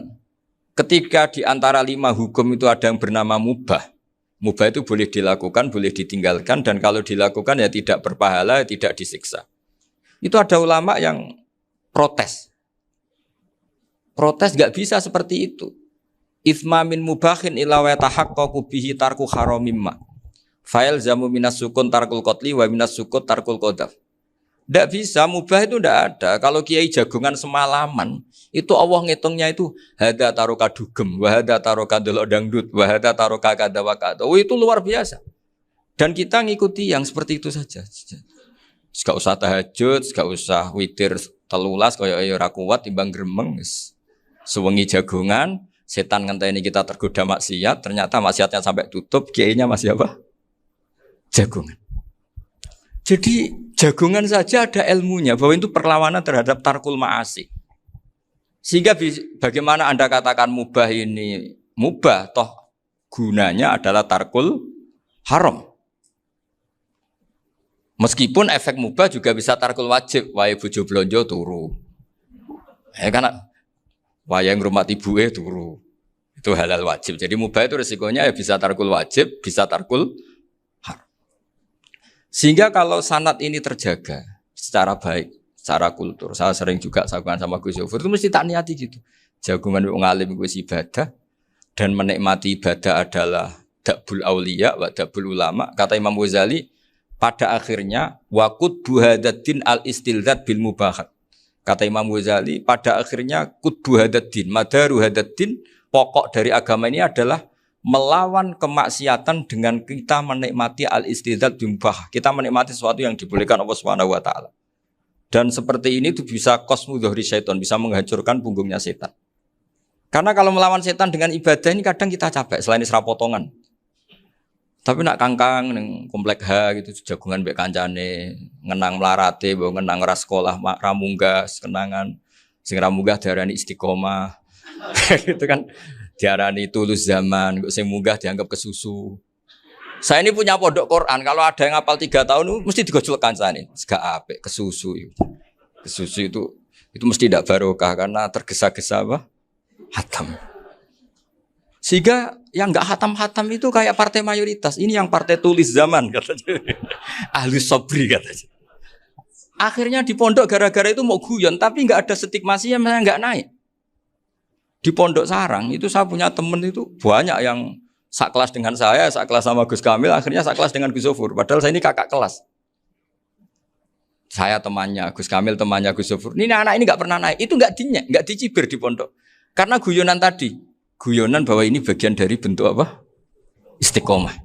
Ketika diantara 5 hukum itu ada yang bernama mubah. Mubah itu boleh dilakukan, boleh ditinggalkan, dan kalau dilakukan ya tidak berpahala, tidak disiksa. Itu ada ulama yang protes. Protes nggak bisa seperti itu. Itsma min mubahin illa wa tahaqqaqu bihi tarku haramimma. Fa'il zamu minas sukun tarkul qatli wa minas sukut tarkul qadaf. Tidak bisa, mubah itu tidak ada. Kalau kiai jagongan semalaman, itu Allah ngitungnya itu hada taroka dugem, wahada taroka delok dangdut, wahada taroka kada wakada. Oh, itu luar biasa. Dan kita ngikuti yang seperti itu saja. Gak usah tahajud, gak usah witir telulas, kaya ora kuat timbang gremeng. Sewengi jagongan, setan ngenteni kita tergoda maksiat, ternyata maksiatnya sampai tutup, kiainya masih apa? Jagongan. Jadi jagongan saja ada ilmunya bahwa itu perlawanan terhadap tarkul ma'asi. Sehingga bagaimana Anda katakan mubah ini mubah, toh gunanya adalah tarkul haram. Meskipun efek mubah juga bisa tarkul wajib, wae bojo blonjo turu. Karena wae ngrumati ibuke turu. Itu halal wajib. Jadi mubah itu resikonya ya bisa tarkul wajib, bisa tarkul haram. Sehingga kalau sanad ini terjaga secara baik, secara kultur, saya sering juga sakuan sama Gus Yofur, itu mesti tak niati gitu. Jagungan wong alim kuwi ibadah dan menikmati ibadah adalah dabul auliya wa dabul ulama. Kata Imam Ghazali, pada akhirnya waqud buhadatin al-istilzat bil mubahat. Kata Imam Ghazali, pada akhirnya qutbu hadaddin, madaru hadaddin, pokok dari agama ini adalah melawan kemaksiatan dengan kita menikmati al-istidzat bimubah. Kita menikmati sesuatu yang dibolehkan Allah Subhanahu wa taala. Dan seperti ini itu bisa qasmu dhuhri syaitan, bisa menghancurkan punggungnya setan. Karena kalau melawan setan dengan ibadah ini kadang kita capek selain isra potongan. Tapi nak kangkang ning komplek H gitu jagungan mbek kancane, ngenang melarate, mbok ngenang ora sekolah, ramunggah, kenangan sing ramunggah diarani istiqomah. Gitu kan. Diarani tulus zaman, sing munggah dianggap kesusu. Saya ini punya pondok Quran, kalau ada yang hafal 3 tahun mesti digojol kancane. Gak apik kesusu itu. Kesusu itu mesti tidak barokah karena tergesa-gesa apa? Hatam. Sehingga yang enggak hatam-hatam itu kayak partai mayoritas. Ini yang partai tulis zaman katanya. Ahli sobri katanya. Akhirnya di pondok gara-gara itu mau guyon, tapi enggak ada stigmasinya, malah enggak naik. Di Pondok Sarang itu saya punya teman itu banyak yang sekelas dengan saya, sekelas sama Gus Kamil, akhirnya sekelas dengan Gus Sofur. Padahal saya ini kakak kelas. Saya temannya, Gus Kamil temannya Gus Sofur. Ini anak ini nggak pernah naik, itu nggak dicibir di pondok. Karena guyonan tadi, guyonan bahwa ini bagian dari bentuk apa? Istiqomah.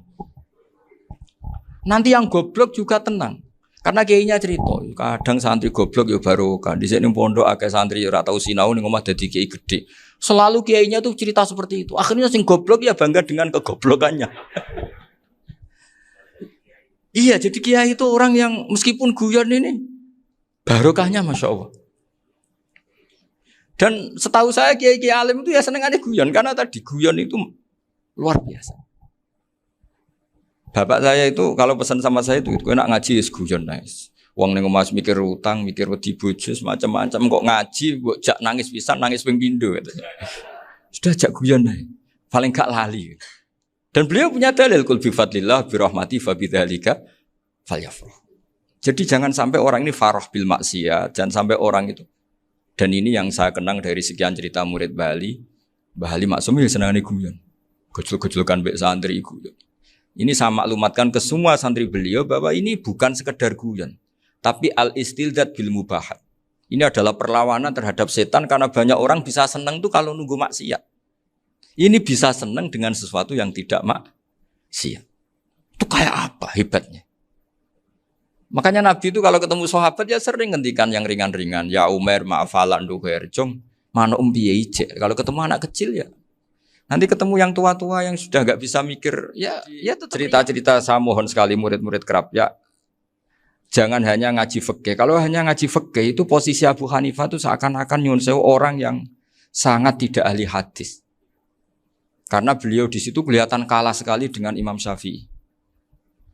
Nanti yang goblok juga tenang. Karena kiainya cerita, kadang santri goblok ya barokah. Di sini pondok akeh santri ora tau sinau ning omah dadi kiai gede. Selalu kiainya tuh cerita seperti itu. Akhirnya sing goblok ya bangga dengan kegoblokannya. Iya, jadi kiai itu orang yang meskipun guyon ini barokahnya Masya Allah. Dan setahu saya kiai-kiai alim itu ya senengannya guyon karena tadi guyon itu luar biasa. Bapak saya itu kalau pesan sama saya itu enak ngaji is guyon nice. Wong ning omah mikir utang, mikir wedi bojo macam-macam kok ngaji mbok jak nangis pisan, nangis ping pindho katanya. Sudah jak guyon ae. Paling gak lali. Dan beliau punya dalil kul bi fadlillah bi rahmati fa bidzalika falyafrah. Jadi jangan sampai orang ini farah bil maksiat, jangan sampai orang itu. Dan ini yang saya kenang dari sekian cerita murid Bali. Mbah Ali Maksum ya senangane guyon. Gojol-gojolkan mbek santri guyon. Ini saya maklumatkan ke semua santri beliau bahwa ini bukan sekedar guyon, tapi al-istildzat bil mubahat. Ini adalah perlawanan terhadap setan karena banyak orang bisa senang tuh kalau nunggu maksiat. Ini bisa senang dengan sesuatu yang tidak maksiat. Itu kayak apa hebatnya? Makanya Nabi itu kalau ketemu sahabat ya sering ngendikan yang ringan-ringan. Ya Umar ma'afalan duher jong mana piye ije. Kalau ketemu anak kecil ya. Nanti ketemu yang tua-tua yang sudah nggak bisa mikir ya itu cerita-cerita. Saya mohon sekali murid-murid kerap ya. Jangan hanya ngaji fikih. Kalau hanya ngaji fikih itu posisi Abu Hanifah itu seakan-akan nyun sewu orang yang sangat tidak ahli hadis. Karena beliau di situ kelihatan kalah sekali dengan Imam Syafi'i.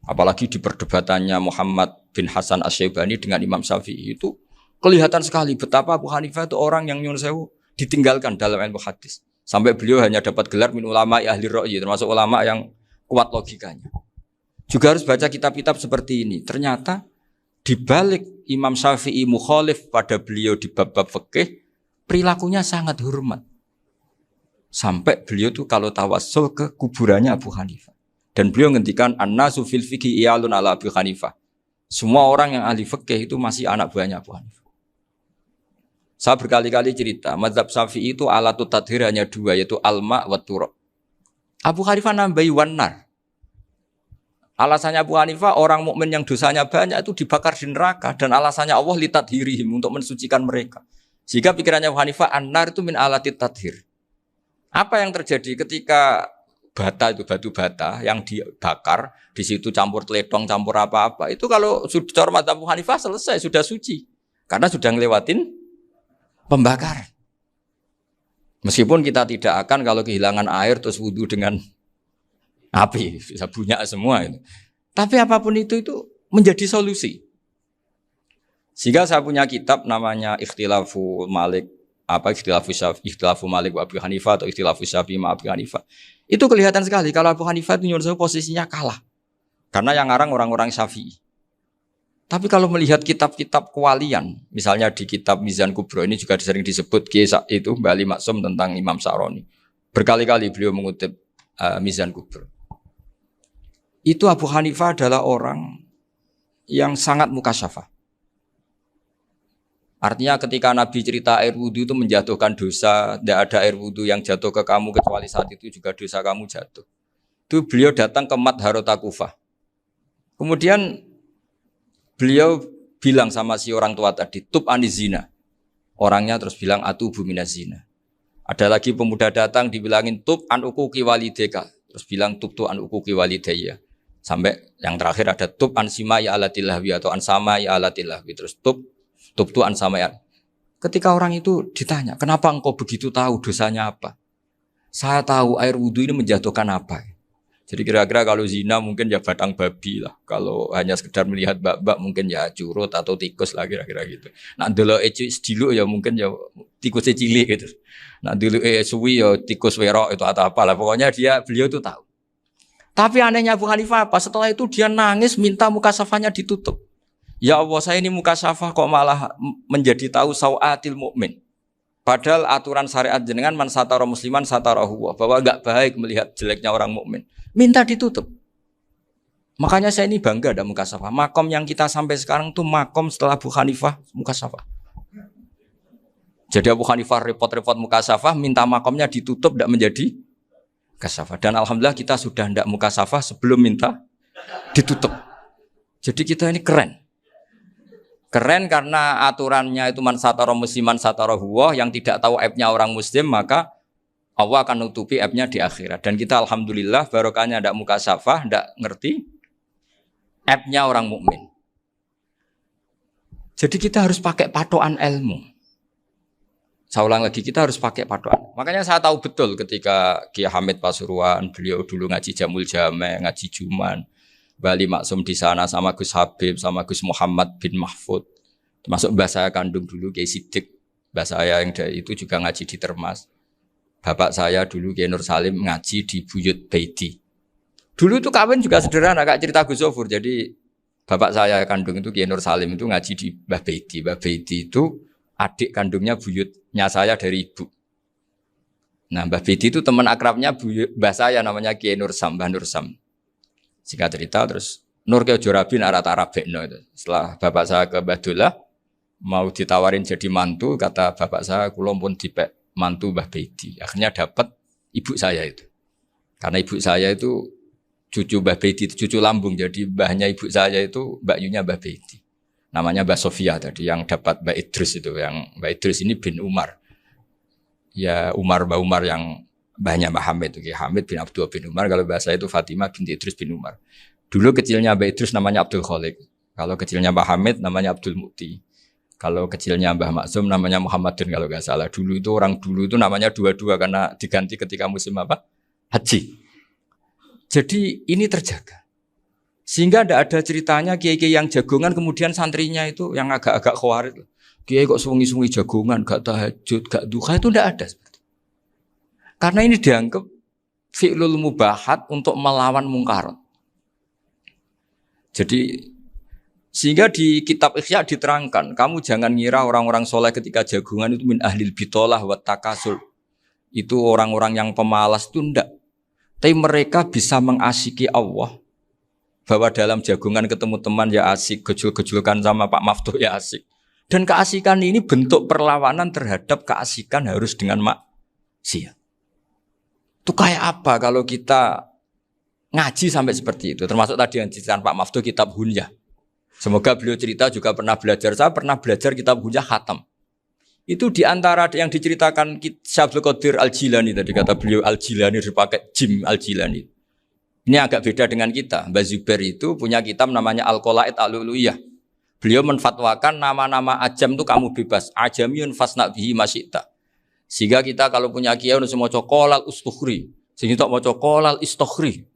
Apalagi di perdebatannya Muhammad bin Hasan Asy-Syaibani dengan Imam Syafi'i itu kelihatan sekali betapa Abu Hanifah itu orang yang nyun sewu ditinggalkan dalam ilmu hadis. Sampai beliau hanya dapat gelar min ulama ahli ra'yi, termasuk ulama yang kuat logikanya. Juga harus baca kitab-kitab seperti ini. Ternyata di balik Imam Syafi'i mukhalif pada beliau di bab-bab fikih, perilakunya sangat hormat. Sampai beliau tuh kalau tawassul ke kuburannya Abu Hanifah. Dan beliau ngendikan an-nasu fil fiqhi iyalun ala Abu Hanifah. Semua orang yang ahli fikih itu masih anak buahnya Abu Hanifah. Saya berkali-kali cerita, mazhab Syafi'i itu alatut tadhir hanya dua, yaitu alma wa turab. Abu Hanifah nambahi wanar. Alasannya Abu Hanifah orang mukmin yang dosanya banyak itu dibakar di neraka dan alasannya Allah litadhirihim untuk mensucikan mereka. Sehingga pikirannya Abu Hanifah an-nar itu min alatit tadhir. Apa yang terjadi ketika bata itu batu bata yang dibakar di situ campur teletong campur apa-apa itu kalau sudah mazhab Abu Hanifah selesai sudah suci karena sudah ngelewatin pembakaran. Meskipun kita tidak akan kalau kehilangan air terus wudu dengan api bisa bunyak semua itu. Tapi apapun itu menjadi solusi. Sehingga saya punya kitab namanya Ikhtilafu Malik Ikhtilafu Malik wa Abu Hanifah atau Ikhtilafu Syafi'i ma Abu Hanifah. Itu kelihatan sekali kalau Abu Hanifah itu nyuruh posisinya kalah. Karena yang ngarang orang-orang Syafi'i. Tapi kalau melihat kitab-kitab kewalian, misalnya di kitab Mizan Kubro ini juga sering disebut kisah itu Bali Maksum tentang Imam Saroni. Berkali-kali beliau mengutip Mizan Kubro. Itu Abu Hanifah adalah orang yang sangat mukasyafah. Artinya ketika Nabi cerita air wudhu itu menjatuhkan dosa, tidak ada air wudhu yang jatuh ke kamu kecuali saat itu juga dosa kamu jatuh. Itu beliau datang ke Madharota Kufah. Kemudian beliau bilang sama si orang tua tadi, tub anizina. Orangnya terus bilang atubu minazina. Ada lagi pemuda datang dibilangin tub an ukuki walideka. Terus bilang tub tu an ukuki walidaya. Sampai yang terakhir ada tub an simai alatilahwi atau an samai alatilahwi. Terus tub tu an samai. Ketika orang itu ditanya, kenapa engkau begitu tahu dosanya apa? Saya tahu air wudhu ini menjatuhkan apa. Jadi kira-kira kalau zina mungkin ya batang babi lah. Kalau hanya sekedar melihat bak-bak mungkin ya curut atau tikus lah kira-kira gitu. Nah dulu sediluk ya mungkin ya tikusnya cilik gitu. Nah dulu suwi ya tikus werok itu atau apalah. Pokoknya beliau itu tahu. Tapi anehnya Abu Hanifah apa? Setelah itu dia nangis minta mukasafahnya ditutup. Ya Allah saya ini mukasafah kok malah menjadi tahu sawatil mukmin. Padahal aturan syariat jenengan man satara musliman satarahu bahwa enggak baik melihat jeleknya orang mukmin. Minta ditutup. Makanya saya ini bangga ada mukasafah. Makom yang kita sampai sekarang tuh makom setelah Abu Hanifah mukasafah. Jadi Abu Hanifah repot-repot mukasafah minta makomnya ditutup tidak menjadi mukasafah. Dan alhamdulillah kita sudah tidak mukasafah sebelum minta ditutup. Jadi kita ini keren. Keren karena aturannya itu man satara musliman satara huwa, yang tidak tahu aibnya orang muslim maka Allah akan nutupi aibnya di akhirat. Dan kita alhamdulillah barokahnya ndak mukasafah, ndak ngerti aibnya orang mukmin. Jadi kita harus pakai patokan ilmu. Saya ulang lagi, kita harus pakai patokan. Makanya saya tahu betul ketika Kiai Hamid Pasuruan, beliau dulu ngaji Jamul Jame, ngaji Juman, Bali Maksum di sana sama Gus Habib, sama Gus Muhammad bin Mahfud. Termasuk mbah saya kandung dulu Kiai Sidik. Mbah saya yang dari itu juga ngaji di Termas. Bapak saya dulu Kiai Nur Salim ngaji di Buyut Baiti. Dulu itu kawin juga sederhana, Kak, cerita Gus Zofur. Jadi bapak saya kandung itu Kiai Nur Salim itu ngaji di Mbah Baiti. Mbah Baiti itu adik kandungnya buyutnya saya dari ibu. Nah, Mbah Baiti itu teman akrabnya mbah saya namanya Kiai Nur Sam, Mbah Nur Sam. Singkat cerita terus Nur ke Jorabi arah-arah bekno itu. Setelah bapak saya ke Badullah mau ditawarin jadi mantu, kata bapak saya kula pun dipek mantu Mbah Baiti. Akhirnya dapat ibu saya itu. Karena ibu saya itu cucu Mbah Bedi, cucu lambung. Jadi mbahnya ibu saya itu Mbak Yunya Mbah Bedi. Namanya Mbak Sofia tadi yang dapat Mbak Idris itu. Yang Mbak Idris ini bin Umar. Ya Mbak Umar yang mbahnya Mbah Hamid. Hamid bin Abdul bin Umar. Kalau bahasa itu Fatimah binti Idris bin Umar. Dulu kecilnya Mbak Idris namanya Abdul Khalik. Kalau kecilnya Mbah Hamid namanya Abdul Mukti. Kalau kecilnya Mbah Maksum namanya Muhammadin kalau nggak salah. Dulu itu orang dulu itu namanya dua-dua karena diganti ketika musim apa? Haji. Jadi ini terjaga. Sehingga tidak ada ceritanya kiai-kiai yang jagongan kemudian santrinya itu yang agak-agak khawarit. Kiai kok sungi-sungi jagongan, gak tahajud, gak duha, itu tidak ada. Karena ini dianggap fi'lul mubahat untuk melawan mungkar. Jadi sehingga di kitab Ihya diterangkan, kamu jangan ngira orang-orang soleh ketika jagongan itu min ahlil bitolah wa takasul. Itu orang-orang yang pemalas itu enggak. Tapi mereka bisa mengasyiki Allah. Bahwa dalam jagungan ketemu teman ya asik, gejul-gejulkan sama Pak Maftuh ya asik. Dan keasikan ini bentuk perlawanan terhadap keasikan harus dengan maksiat. Itu kayak apa kalau kita ngaji sampai seperti itu. Termasuk tadi yang diceritakan Pak Maftuh kitab Hunyah. Semoga beliau cerita juga pernah belajar. Saya pernah belajar kitab Hunyah khatam. Itu diantara yang diceritakan Syabdul Qadir Al-Jilani tadi kata beliau Al-Jilani dipakai Jim Al-Jilani. Ini agak beda dengan kita. Mbah Zubair itu punya kitab namanya Al-Qalaid Al-Uluiyah. Beliau menfatwakan nama-nama ajam itu kamu bebas. Ajamiyun fasna bihi masyita. Sehingga kita kalau punya kiai harus mau qolal ustukhri. Sehingga tak mau qolal istukhri.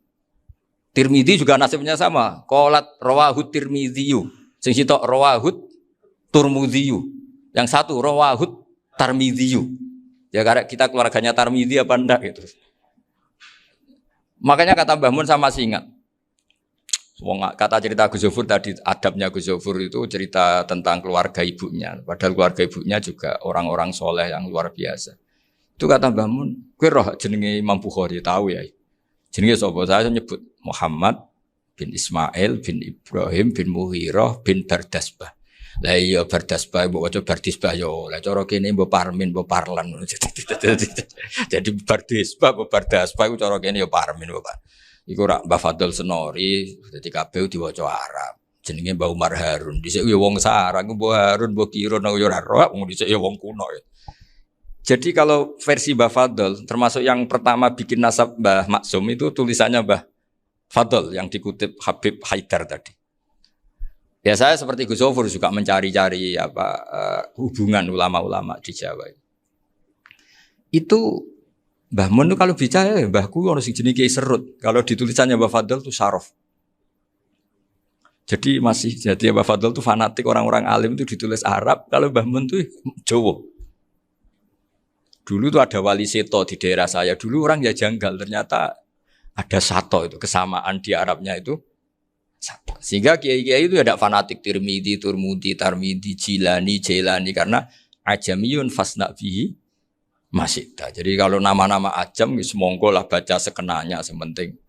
Tirmidzi juga nasibnya sama. Qolat rawahut Tirmidziyu. Sehingga tak rawahut Turmudziyu. Yang satu rawahut Tarmidhiyu. Ya karena kita keluarganya Tarmidhi apa enggak gitu. Makanya kata Mbah Mun sama masih ingat. Kata cerita Gus Zofur tadi adabnya Gus Zofur itu cerita tentang keluarga ibunya. Padahal keluarga ibunya juga orang-orang soleh yang luar biasa. Itu kata Mbah Mun, kowe roh jenenge Imam Bukhari tahu ya. Jenenge sapa? Saya nyebut Muhammad bin Ismail bin Ibrahim bin Mughirah bin Bardasbah. Lah iya Bardasbah mbok waca Bardisbah yo. Lah cara kene mbok Parmin mbok Parlan. Jadi Bardisbah mbok Bardasbah iku cara kene yo Parmin mbok. Iku rak Mbah Fadl Senori dadi kabeh diwaca Arab. Jenenge Mbah Umar Harun. Dhisik yo wong sarang Mbah Harun mbok kira nang yo ora roh wong dhisik yo wong kuno ya. Jadi kalau versi Mbah Fadl termasuk yang pertama bikin nasab Mbah Maksum itu tulisannya Mbah Fadl yang dikutip Habib Haidar tadi. Ya saya seperti Gus Zofur juga mencari-cari hubungan ulama-ulama di Jawa. Itu Mbah Mun itu kalau bicara mbahku ono sing jenenge Kiai Serut. Kalau ditulisannya Mbah Fadl itu Syaraf. Jadi Mbah Fadl itu fanatik orang-orang alim itu ditulis Arab, kalau Mbah Mun itu Jawa. Dulu itu ada wali seto di daerah saya. Dulu orang ya janggal, ternyata ada sato itu kesamaan di Arabnya itu. Sehingga kiai-kiai itu ada fanatik Tirmidzi, Turmudi, Tarmidi, Jilani, Jailani karena ajamiyun fasna bihi masyita. Jadi kalau nama-nama ajam semonggo lah baca sekenanya sementing.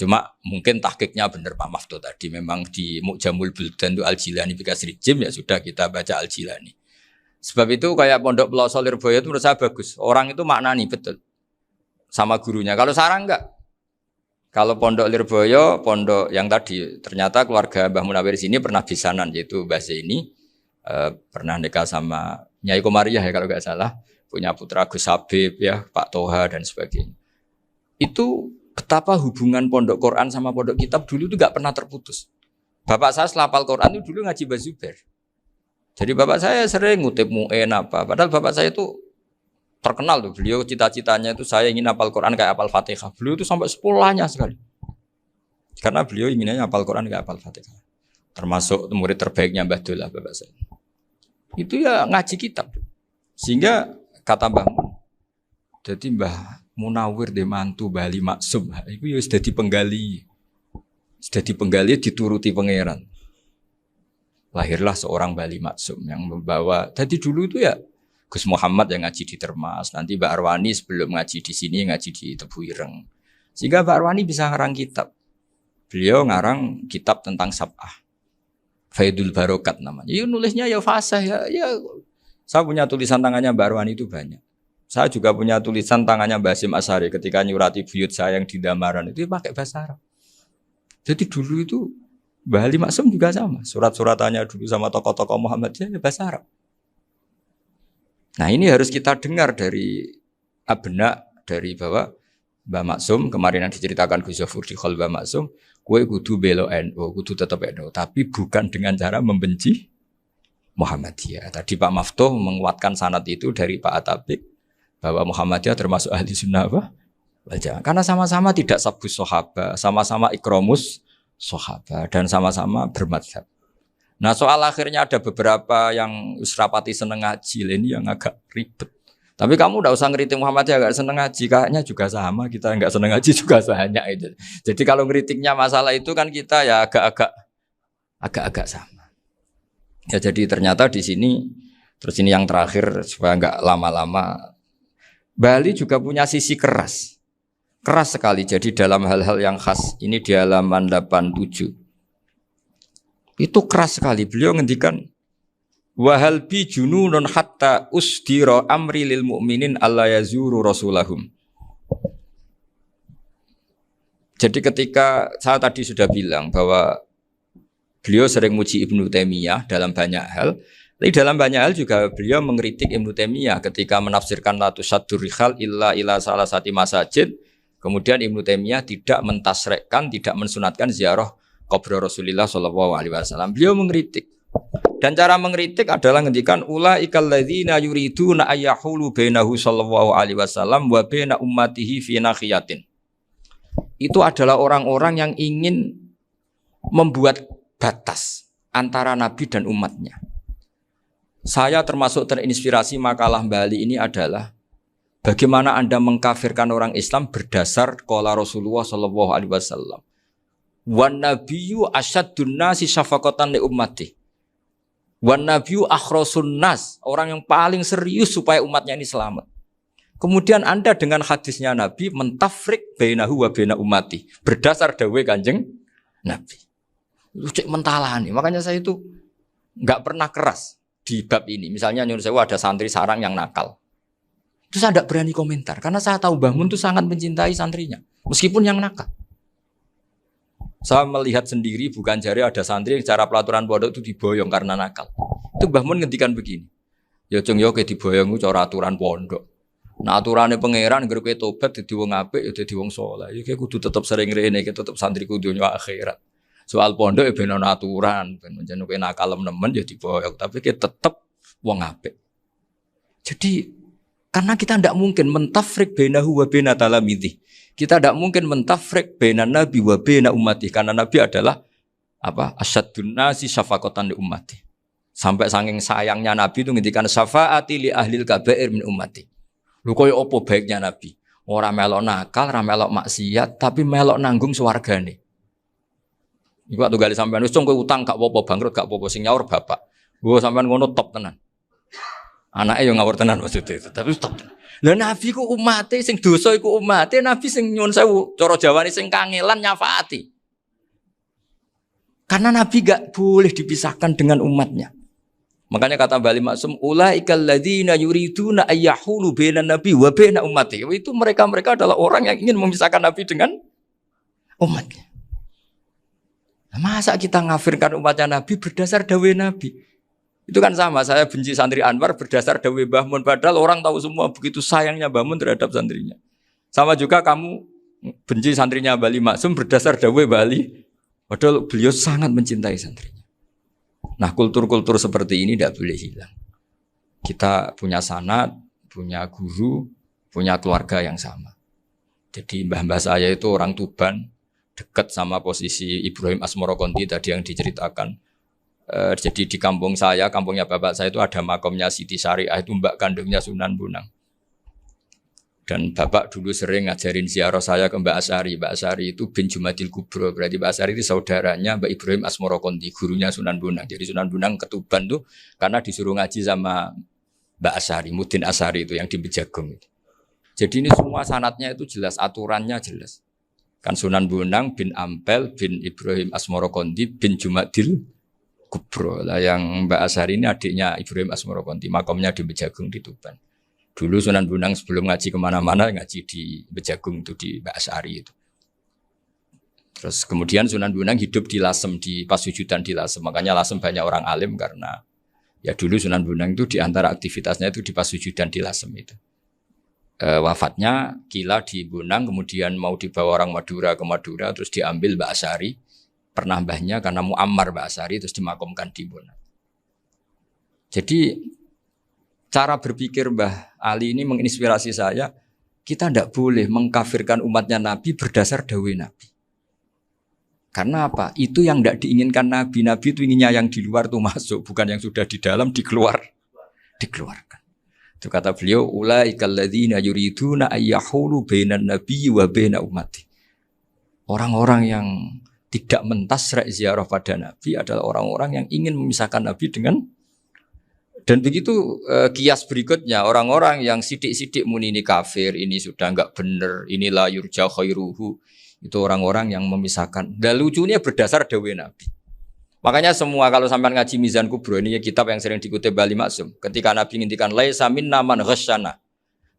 Cuma mungkin tahqiqnya benar Pak Maftuh tadi memang di Mu'jamul Buldan itu Al-Jilani bikasri jim ya sudah kita baca Al-Jilani. Sebab itu kayak Pondok Pelosok Lirboyo itu menurut saya bagus. Orang itu maknani betul sama gurunya. Kalau sarang enggak. Kalau Pondok Lirboyo, pondok yang tadi ternyata keluarga Mbah Munawir sini pernah bisanan yaitu Mbah Zaini pernah nikah sama Nyai Komariah ya kalau nggak salah, punya putra Gus Habib ya, Pak Toha dan sebagainya. Itu betapa hubungan pondok Quran sama pondok kitab dulu itu nggak pernah terputus. Bapak saya setelah hafal Quran itu dulu ngaji Mbah Zubair. Jadi bapak saya sering ngutip mu'en apa, padahal bapak saya itu terkenal tuh, beliau cita-citanya itu saya ingin hafal Quran kayak hafal Fatihah. Beliau itu sampai sepulahnya sekali. Karena beliau inginnya hafal Quran kayak hafal Fatihah. Termasuk murid terbaiknya Mbah Dolah bapak saya. Itu ya ngaji kitab. Sehingga kata Mbah Mun, jadi Mbah Munawir de mantu Bali Maksum, itu ya sudah dipenggali. Sudah dipenggali dituruti pangeran. Lahirlah seorang Bali Maksum yang membawa. Jadi dulu itu ya Gus Muhammad yang ngaji di Termas, nanti Mbak Arwani sebelum ngaji di sini ngaji di Tebu Ireng. Sehingga Mbak Arwani bisa ngarang kitab. Beliau ngarang kitab tentang Sab'ah. Faidul Barokat namanya. Ya nulisnya ya fasih ya. Saya punya tulisan tangannya Mbak Arwani itu banyak. Saya juga punya tulisan tangannya Mbah Hasyim Asy'ari ketika nyurati buyut saya yang di Damaran itu pakai bahasa Arab. Jadi dulu itu Mbah Ali Maksum juga sama. Surat-suratannya dulu sama tokoh-tokoh Muhammadiyah ya bahasa Arab. Nah ini harus kita dengar dari abna, dari bahwa Mbah Maksum kemarin yang diceritakan Gus Zafur di Khol Mbah Maksum, kowe kudu belo NU, kudu tetap NU, tapi bukan dengan cara membenci Muhammadiyah. Tadi Pak Maftuh menguatkan sanad itu dari Pak Atabik bahwa Muhammadiyah termasuk ahli sunnah apa? Karena sama-sama tidak sabus sahabat, sama-sama ikromus sahabat dan sama-sama bermadhab. Nah soal akhirnya ada beberapa yang usrapati seneng ngaji ini yang agak ribet. Tapi kamu udah usah ngeritik Muhammadiyah agak seneng ngaji, kayaknya juga sama kita nggak seneng ngaji juga banyak itu. Jadi kalau ngeritiknya masalah itu kan kita ya agak-agak sama. Ya jadi ternyata di sini terus ini yang terakhir supaya nggak lama-lama. Bali juga punya sisi keras sekali. Jadi dalam hal-hal yang khas ini di halaman 87 itu keras sekali. Beliau ngendikan wahal bi jununun hatta usdira amri lil mu'minin alla yazuru rasulahum. Jadi ketika saya tadi sudah bilang bahwa beliau sering muji Ibnu Taimiyah dalam banyak hal. Tapi dalam banyak hal juga beliau mengkritik Ibnu Taimiyah ketika menafsirkan la tusaddur rihal illa ila salasati masajid. Kemudian Ibnu Taimiyah tidak mentasrekkan, tidak mensunatkan ziarah kubur Rasulullah SAW. Beliau mengkritik. Dan cara mengkritik adalah ngendikan ulaikal ladzina yuriduna ayyahulu bainahu sallallahu alaihi wasallam wa baina ummatihi fi nakhiyatin. Itu adalah orang-orang yang ingin membuat batas antara Nabi dan umatnya. Saya termasuk terinspirasi makalah Bali ini adalah bagaimana Anda mengkafirkan orang Islam berdasar qala Rasulullah sallallahu alaihi wasallam. Wan nabiyyu asyaddun nasi syafaqatan li ummati. Wan nabiyyu akhrasun nas, orang yang paling serius supaya umatnya ini selamat. Kemudian Anda dengan hadisnya Nabi mentafrik bainahu wa baina ummati berdasar dawuh Kanjeng Nabi. Itu cek mentalani. Makanya saya itu enggak pernah keras di bab ini. Misalnya nyuruh saya ada santri sarang yang nakal. Itu saya tidak berani komentar karena saya tahu Mbah Mun itu sangat mencintai santrinya meskipun yang nakal. Saya melihat sendiri bukan jari ada santri yang cara pelaturan pondok itu diboyong karena nakal. Itu Mbah Mun ngendikan begini. Ya jeng yo ke diboyong itu cara aturan pondok. Nah aturannya pangeran ngger kowe tobat dadi wong apik ya dadi wong saleh. Ya kudu tetep sering rene iki tetep santriku dunya akhirat. Soal pondok ya ben ana aturan, ben menjen kowe nakal nemen ya diboyong, tapi kita tetep wong apik. Jadi karena kita tidak mungkin mentafrik bainahu wa baina talamidhi. Kita tidak mungkin mentafrik baina nabi wa baina ummati karena nabi adalah apa? Asyaddun nasi syafaqatan li ummati. Sampai saking sayangnya nabi itu ngendikan syafaati li ahlil kabair min ummati. Lho koyo apa baiknya nabi? Ora melok nakal, ora melok maksiat, tapi melok nanggung swargane. Iku waktu gali sampean wis kowe utang gak apa-apa, bangkrut gak apa-apa, sing nyaur bapak. Gua sampean ngono top tenan. Anake yo ngawur tenan maksudnya itu, tapi top tenan. Lah nabi ku umate sing dosa iku umate, nabi sing nyuwun sewu, cara Jawane sing kangelan nyafaati. Karena nabi gak boleh dipisahkan dengan umatnya. Makanya kata Bali Maksum, ulaikal ladzina yuriduna ayyahulu bainan nabi wa baina ummati. Itu mereka-mereka adalah orang yang ingin memisahkan nabi dengan umatnya. Nah, masa kita ngafirkan umatnya Nabi berdasar dawai Nabi? Itu kan sama, saya benci santri Anwar berdasar dawai Mbah Mun, padahal orang tahu semua begitu sayangnya Mbah Mun terhadap santrinya. Sama juga kamu benci santrinya Bali Maksum berdasar dawai Bali, padahal beliau sangat mencintai santrinya. Nah kultur-kultur seperti ini tidak boleh hilang. Kita punya sanad, punya guru, punya keluarga yang sama. Jadi mbah-mbah saya itu orang Tuban, dekat sama posisi Ibrahim Asmoro Konti tadi yang diceritakan. Jadi di kampung saya, kampungnya bapak saya itu ada makomnya Siti Syariah, itu mbak kandungnya Sunan Bonang. Dan bapak dulu sering ngajarin ziarah saya ke Mbak Asy'ari. Mbak Asy'ari itu bin Jumadil Kubro, berarti Mbak Asy'ari itu saudaranya Mbak Ibrahim Asmoro Konti, gurunya Sunan Bonang. Jadi Sunan Bonang ke Tuban tuh karena disuruh ngaji sama Mbak Asy'ari, Mudin Asy'ari itu yang di Bejagung. Jadi ini semua sanadnya itu jelas, aturannya jelas. Kan Sunan Bonang bin Ampel bin Ibrahim Asmoro Konti bin Jumadil Kubro lah, yang Mbak Asy'ari ini adiknya Ibrahim Asmoro Konti, makamnya di Bejagung di Tuban. Dulu Sunan Bonang sebelum ngaji kemana-mana ngaji di Bejagung itu di Mbak Asy'ari itu. Terus kemudian Sunan Bonang hidup di Lasem, di Pasujudan di Lasem. Makanya Lasem banyak orang alim karena ya dulu Sunan Bonang itu di antara aktivitasnya itu di Pasujudan di Lasem itu. Wafatnya kila di Bonang, kemudian mau dibawa orang Madura ke Madura, terus diambil Mbak Asy'ari, pernah mbahnya karena Muammar Mbak Asy'ari, terus dimakamkan di Bonang. Jadi cara berpikir Mbah Ali ini menginspirasi saya, kita tidak boleh mengkafirkan umatnya Nabi berdasar dawuh Nabi. Karena apa? Itu yang tidak diinginkan Nabi. Nabi itu inginnya yang di luar itu masuk, bukan yang sudah di dalam dikeluarkan. Itu kata beliau, ulaikal ladzina yuriduna ayyahulu bainan nabiyyi wa baina ummati. Orang-orang yang tidak mentasra' ziarah pada Nabi adalah orang-orang yang ingin memisahkan Nabi dengan. Dan begitu kias berikutnya, orang-orang yang sidik-sidik muni ini kafir, ini sudah enggak benar, inilah yurja khairuhu. Itu orang-orang yang memisahkan. Dan lucunya berdasar dawuh Nabi. Makanya semua kalau sampai ngaji Mizan Kubro, ini kitab yang sering dikutip Bali Maksum. Ketika Nabi ngintikan laisa minna man ghasyana.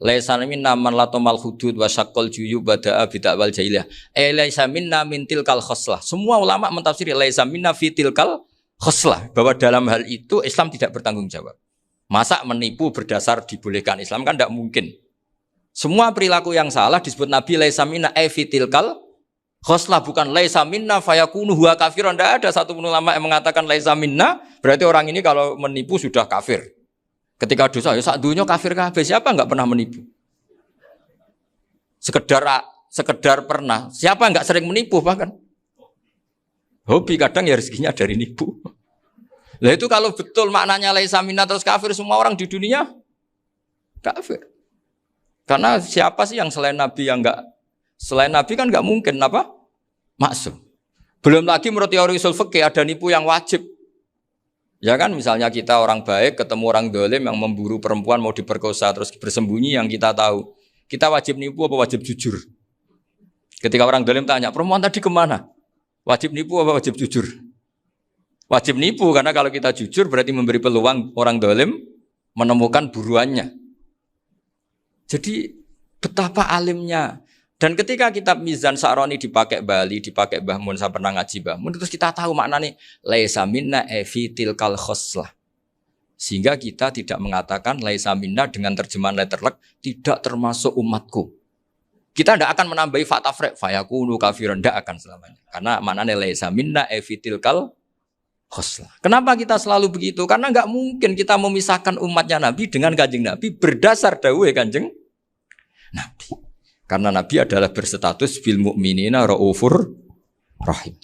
Laisa minna man latamal hudud wa syaqqal juyub bada'a bid'awal jahiliyah. Laisa minna min tilkal khoslah. Semua ulama mentafsiri laisa minna fi tilkal khoslah, bahwa dalam hal itu Islam tidak bertanggung jawab. Masa menipu berdasar dibolehkan Islam kan tidak mungkin. Semua perilaku yang salah disebut Nabi laisa minna fi tilkal khoslah, bukan laisa minna fayakunu huwa kafirun. Tidak ada satu ulama yang mengatakan laisa minna berarti orang ini kalau menipu sudah kafir. Ketika dosa ya sak dunya kafir kabeh. Siapa enggak pernah menipu? Sekedar pernah. Siapa enggak sering menipu bahkan? Hobi kadang ya rezekinya dari nipu. Lah itu kalau betul maknanya laisa minna terus kafir, semua orang di dunia kafir. Karena siapa sih yang selain Nabi yang enggak, selain Nabi kan enggak mungkin apa? Maksum. Belum lagi menurut teori usul fikih ada nipu yang wajib. Ya kan misalnya kita orang baik ketemu orang dolim yang memburu perempuan mau diperkosa terus bersembunyi yang kita tahu. Kita wajib nipu apa wajib jujur? Ketika orang dolim tanya, perempuan tadi kemana? Wajib nipu apa wajib jujur? Wajib nipu karena kalau kita jujur berarti memberi peluang orang dolim menemukan buruannya. Jadi betapa alimnya. Dan ketika kitab Mizan Sa'roni dipakai Bali, dipakai Mbah Mun, saya pernah ngaji Mbah Mun, terus kita tahu maknanya laisa minna fi tilkal khoslah. Sehingga kita tidak mengatakan laisa minna dengan terjemahan letterlek tidak termasuk umatku. Kita tidak akan menambahi fakta frek fayakunu kafirun, tidak akan selamanya. Karena maknanya laisa minna fi tilkal khoslah. Kenapa kita selalu begitu? Karena enggak mungkin kita memisahkan umatnya Nabi dengan Kanjeng Nabi berdasar dawuh Kanjeng Nabi. Karena Nabi adalah berstatus bil mu'minina raufur rahim.